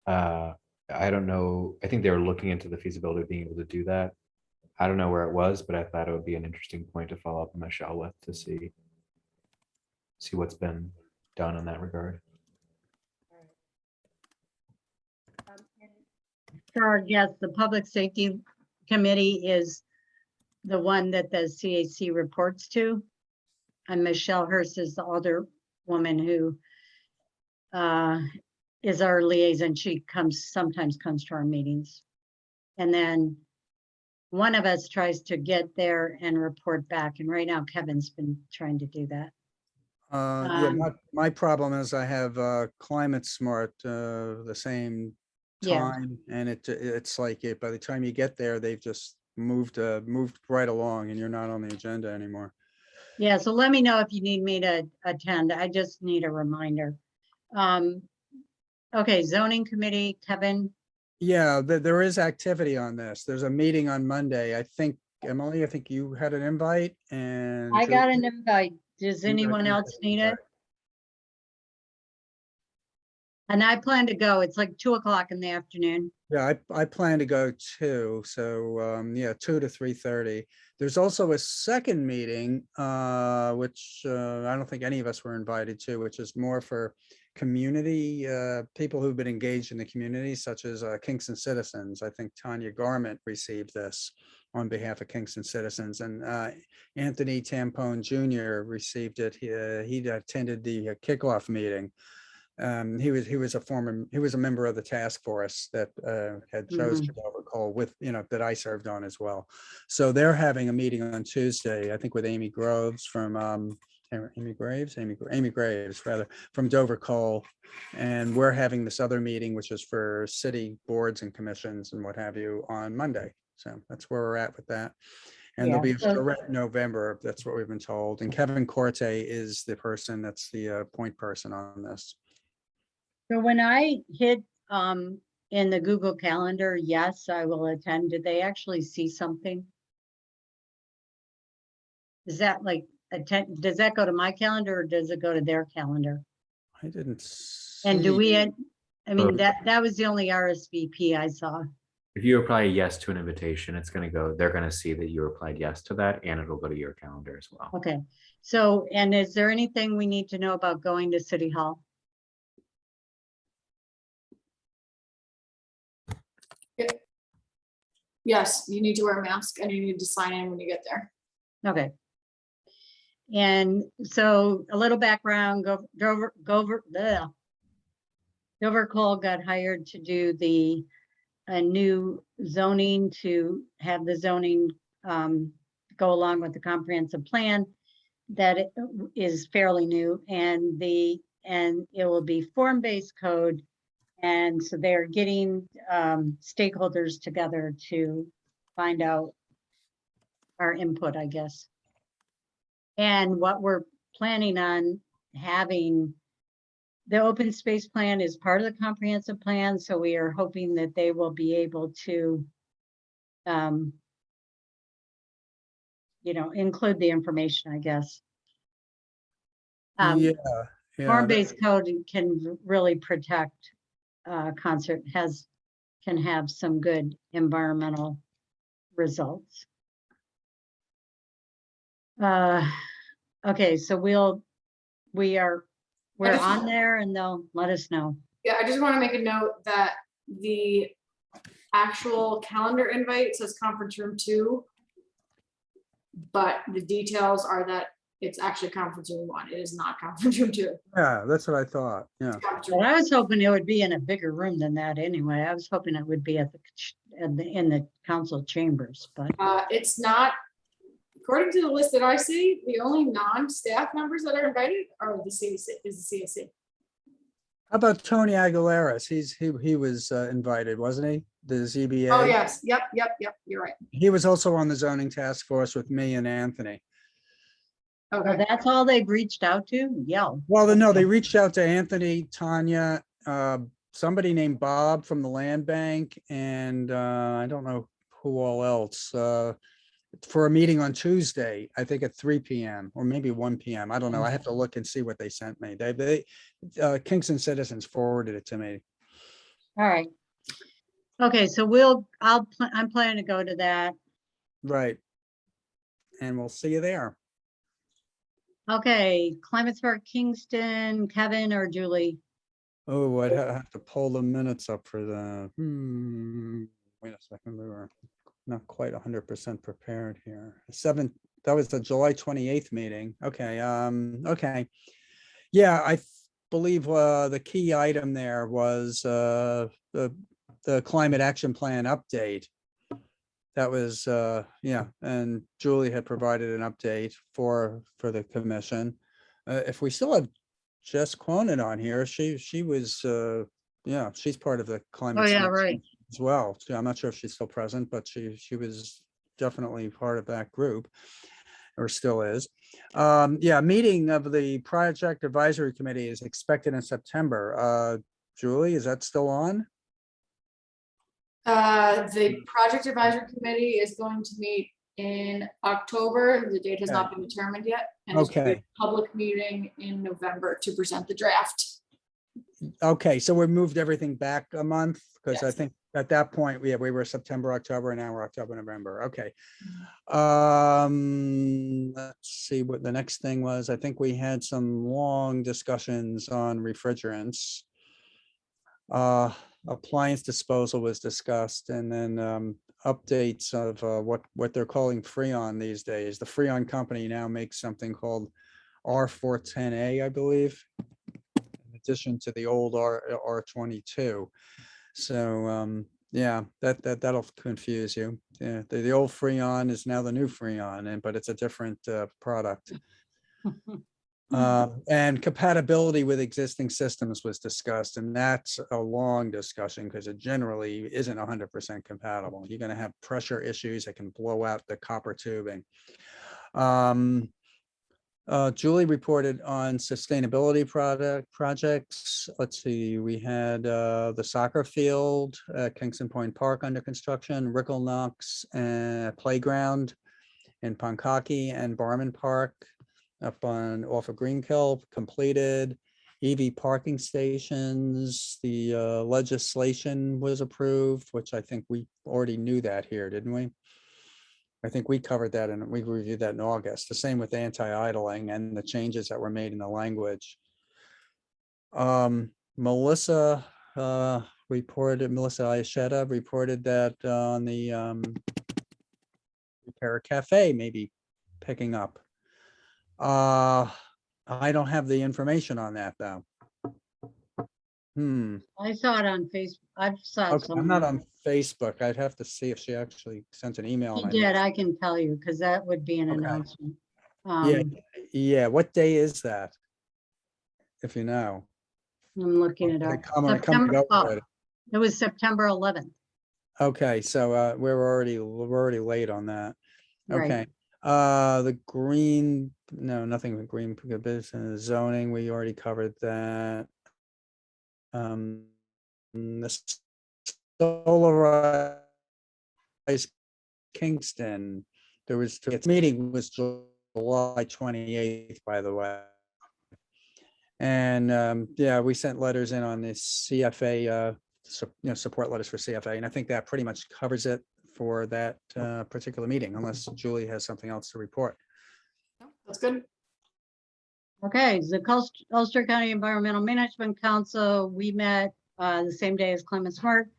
I don't know. I think they were looking into the feasibility of being able to do that. I don't know where it was, but I thought it would be an interesting point to follow up with Michelle with to see what's been done in that regard. Sure, yes, the Public Safety Committee is the one that the CAC reports to. And Michelle Hurst is the other woman who is our liaison. She sometimes comes to our meetings. And then one of us tries to get there and report back. And right now Kevin's been trying to do that. yeah, my problem is I have Climate Smart the same Yeah. time, and it's like by the time you get there, they've just moved right along, and you're not on the agenda anymore. Yeah, so let me know if you need me to attend. I just need a reminder. Okay, zoning committee, Kevin. Yeah, there is activity on this. There's a meeting on Monday. I think, Emily, I think you had an invite and. I got an invite. Does You got anyone an else need it? invite. And I plan to go. It's like 2:00 in the afternoon. Yeah, I plan to go too. So, yeah, 2 to 3:30. There's also a second meeting, which I don't think any of us were invited to, which is more for community, people who've been engaged in the community, such as Kingston Citizens. I think Tanya Garment received this on behalf of Kingston Citizens, and Anthony Tampone Jr. received it. He attended the kickoff meeting. He was a member of the task force that had chosen Dover Coal with, that I served on as well. So they're having a meeting on Tuesday, I think with Amy Graves rather, from Dover Coal. And we're having this other meeting, which is for city boards and commissions and what have you, on Monday. So that's where we're at with that. And there'll be a so- charrette in November, that's what we've been told. And Kevin Corte is the person that's the point person on this. So when I hit in the Google Calendar, yes, I will attend, did they actually see something? Is that like attend, does that go to my calendar or does it go to their calendar? I didn't. And do see- we, I mean, So- that was the only RSVP I saw. If you apply yes to an invitation, it's gonna go, they're gonna see that you replied yes to that, and it'll go to your calendar as well. Okay, so, and is there anything we need to know about going to City Hall? Yes, you need to wear a mask and you need to sign in when you get there. Okay. And so a little background, Dover Coal got hired to do a new zoning, to have the zoning go along with the comprehensive plan that it is fairly new, and it will be form-based code. And so they're getting stakeholders together to find out our input, I guess. And what we're planning on having, the open space plan is part of the comprehensive plan, so we are hoping that they will be able to include the information, I guess. Yeah. Form-based code can really protect can have some good environmental results. Okay, so we're on there and they'll let us know. Yeah, I just want to make a note that the actual calendar invite says conference room 2, but the details are that it's actually conference room 1. It is not conference room 2. Yeah, that's what I thought. Yeah. It's conference But room I was hoping it would be in a bigger room than that anyway. I was hoping it would be in the council chambers, but It's not, according to the list that I see, the only non-staff members that are invited are the CAC, is the CAC. How about Tony Aguileras? He was invited, wasn't he? The ZBA. Oh, yes, yep, you're right. He was also on the zoning task force with me and Anthony. well, Okay, that's all they've reached out to? Yeah. Well, no, they reached out to Anthony, Tanya, somebody named Bob from the land bank, and I don't know who all else, for a meeting on Tuesday, I think at 3 p.m. or maybe 1 p.m. I don't know. I have to look and see what they sent me. They Kingston Citizens forwarded it to me. All right. Okay, so I'm planning to go to that. Right. And we'll see you there. Okay, Climate Smart Kingston, Kevin or Julie? Oh, I'd have to pull the minutes up for the, wait a second, we were not quite 100% prepared here. That was the July 28th meeting. Okay, okay. Yeah, I believe the key item there was the climate action plan update. That was, yeah, and Julie had provided an update for the commission. If we still have Jess Cronin on here, she was, yeah, she's part of the climate. Oh, yeah, Smart right. as well. So I'm not sure if she's still present, but she was definitely part of that group, or still is. Yeah, meeting of the project advisory committee is expected in September. Julie, is that still on? the project advisory committee is going to meet in October. The date has not been determined yet. And there's gonna be a Okay. public meeting in November to present the draft. Okay, so we moved everything back a month, because I Yes. think at that point, we were September, October, and now we're October, November. Okay. Let's see what the next thing was. I think we had some long discussions on refrigerants. Appliance disposal was discussed, and then updates of what they're calling Freon these days. The Freon company now makes something called R410A, I believe. addition to the old R22. So, yeah, that'll confuse you. Yeah, the old Freon is now the new Freon, but it's a different product. And compatibility with existing systems was discussed, and that's a long discussion because it generally isn't 100% compatible. You're going to have pressure issues that can blow out the copper tubing. Julie reported on sustainability projects. Let's see, we had the soccer field at Kingston Point Park under construction, Rickle Knox playground in Pankaki and Barman Park up off of Greenkill completed. EV parking stations, the legislation was approved, which I think we already knew that here, didn't we? I think we covered that and we reviewed that in August. The same with anti-idling and the changes that were made in the language. Melissa Ayasheta reported that on the Repair Cafe maybe picking up. I don't have the information on that though. I saw it on Facebook. I saw it Okay, I'm not somewhere. on Facebook. I'd have to see if she actually sent an email. She and I did, missed I can tell you, because that would be an Okay. announcement. Yeah, yeah. What day is that? If you know. I'm looking it Did up. it come and go September, already? it was September 11th. Okay, so we're already late on that. Right. Okay. The green, no, nothing with green business zoning. We already covered that. The Solarized Kingston, its meeting was July 28th, by the way. And yeah, we sent letters in on this CFA, support letters for CFA, and I think that pretty much covers it for that particular meeting, unless Julie has something else to report. That's good. Okay, the Ulster County Environmental Management Council, we met the same day as Clement Smart.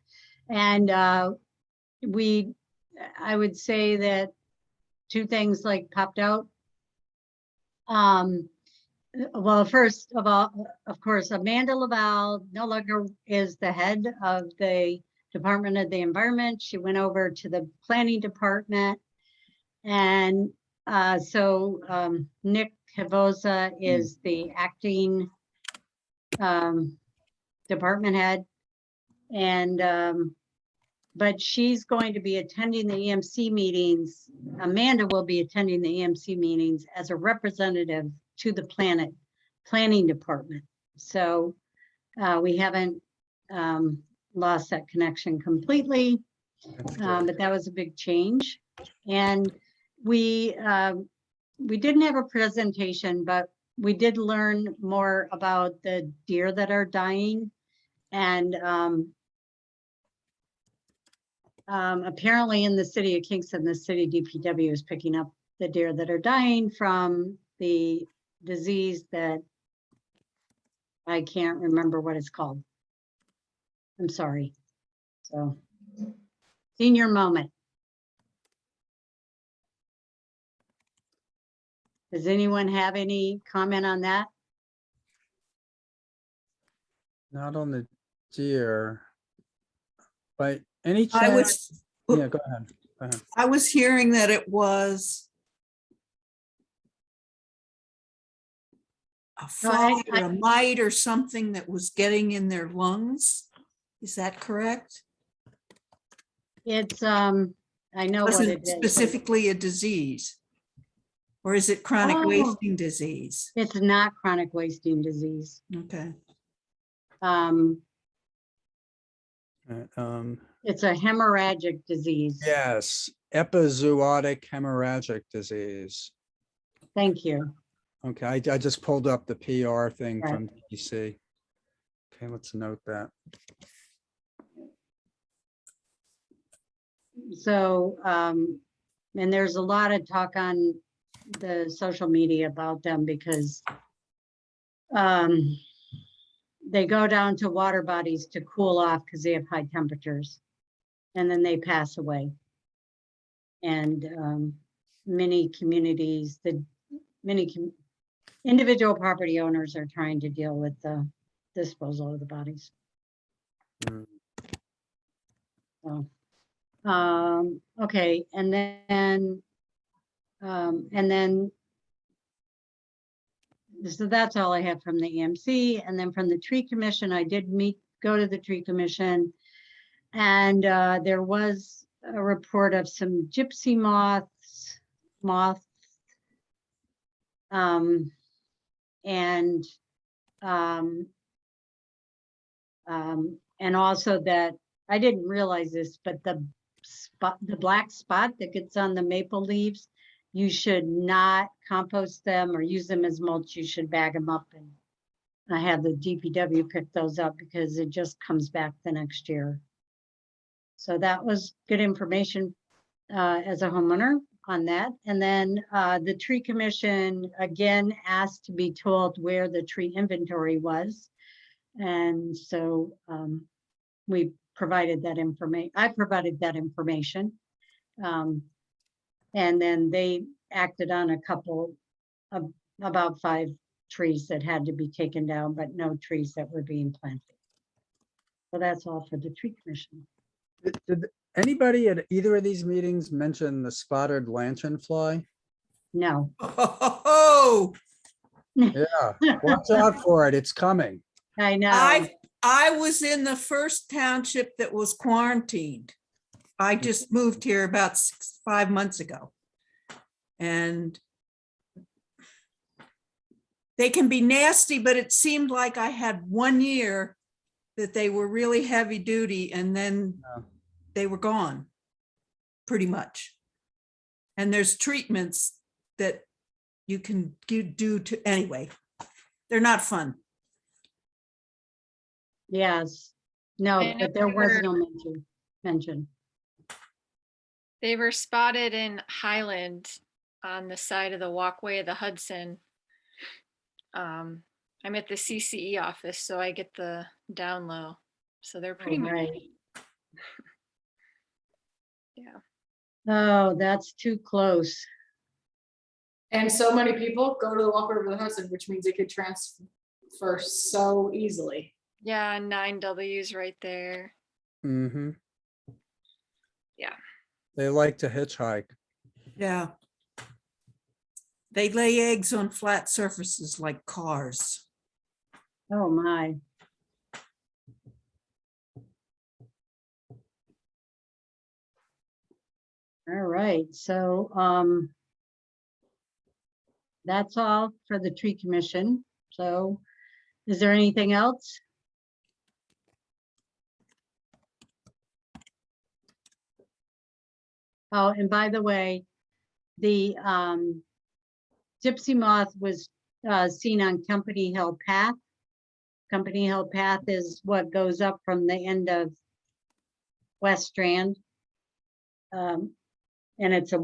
And I would say that two things like popped out. Well, first of all, of course, Amanda Laval no longer is the head of the Department of the Environment. She went over to the Planning Department. And so Nick Havosa is the acting department head. And but she's going to be attending the EMC meetings. Amanda will be attending the EMC meetings as a representative to the planning department. So we haven't lost that connection completely, but that was a big change. And we didn't have a presentation, but we did learn more about the deer that are dying. And apparently in the city of Kingston, the city DPW is picking up the deer that are dying from the disease that I can't remember what it's called. I'm sorry. So, senior moment. Does anyone have any comment on that? Not on the deer. By any I chance? was, Yeah, go ahead. Go ahead. I was hearing that it was a fly or a mite or something that was getting in their lungs. Is that correct? It's, I know what Wasn't it is. specifically a disease? Or is it chronic Oh. wasting disease? It's not chronic wasting disease. Okay. It's a hemorrhagic disease. Yes, epizootic hemorrhagic disease. Thank you. Okay, I just pulled up the PR thing Right. from DC. Okay, let's note that. So, and there's a lot of talk on the social media about them because they go down to water bodies to cool off because they have high temperatures, and then they pass away. And many communities, individual property owners are trying to deal with the disposal of the bodies. Mm. So, okay, and then, so that's all I have from the EMC. And then from the tree commission, I did go to the tree commission. And there was a report of some gypsy moths, and also that, I didn't realize this, but the black spot that gets on the maple leaves, you should not compost them or use them as mulch. You should bag them up, and I had the DPW pick those up because it just comes back the next year. So that was good information as a homeowner on that. And then the tree commission again asked to be told where the tree inventory was. And so we provided that information. I provided that information. And then they acted on a couple of about 5 trees that had to be taken down, but no trees that were being planted. So that's all for the tree commission. Did anybody at either of these meetings mention the spotted lanternfly? No. Oh, Yeah, watch out for it. It's coming. I know. I was in the first township that was quarantined. I just moved here about 5 months ago. And they can be nasty, but it seemed like I had 1 year that they were really heavy duty, and then they were gone, pretty much. And there's treatments that you can do to, anyway, they're not fun. Yes. No, I know but there they was were- no mention. They were spotted in Highland on the side of the walkway of the Hudson. I'm at the CCE office, so I get the down low. So they're pretty much, Right. yeah. Oh, that's too close. And so many people go to the walk over the Hudson, which means it could transfer so easily. Yeah, 9Ws right there. Mm-hmm. Yeah. They like to hitchhike. Yeah. They lay eggs on flat surfaces like cars. Oh, my. All right, so that's all for the tree commission. So is there anything else? Oh, and by the way, the gypsy moth was seen on Company Hill Path. Company Hill Path is what goes up from the end of West Strand. And it's a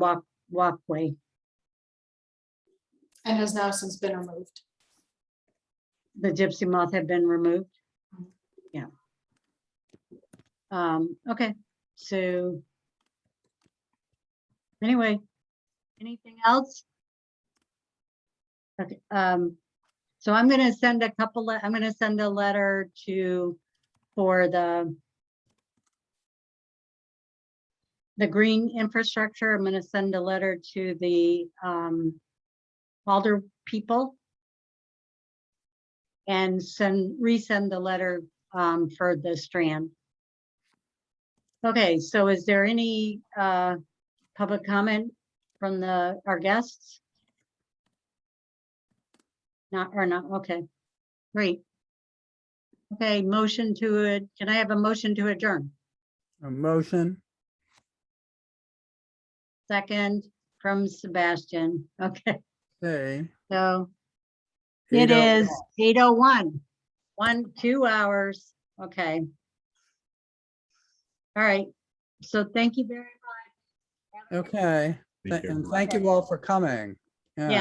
walkway. And has now since been removed. The gypsy moth had been removed. Yeah. Okay, so anyway, anything else? Okay, so I'm gonna send I'm gonna send a letter for the green infrastructure. I'm gonna send a letter to the Alder people and resend the letter for the Strand. Okay, so is there any public comment from our guests? Not, okay, great. Okay, motion to it. Can I have a motion to adjourn? A motion. Second from Sebastian. Okay, Okay. so it is 8:01. 2 hours. Okay. All right. So thank you very much. Okay. Thank you. And thank you all for coming. Yeah. Yeah.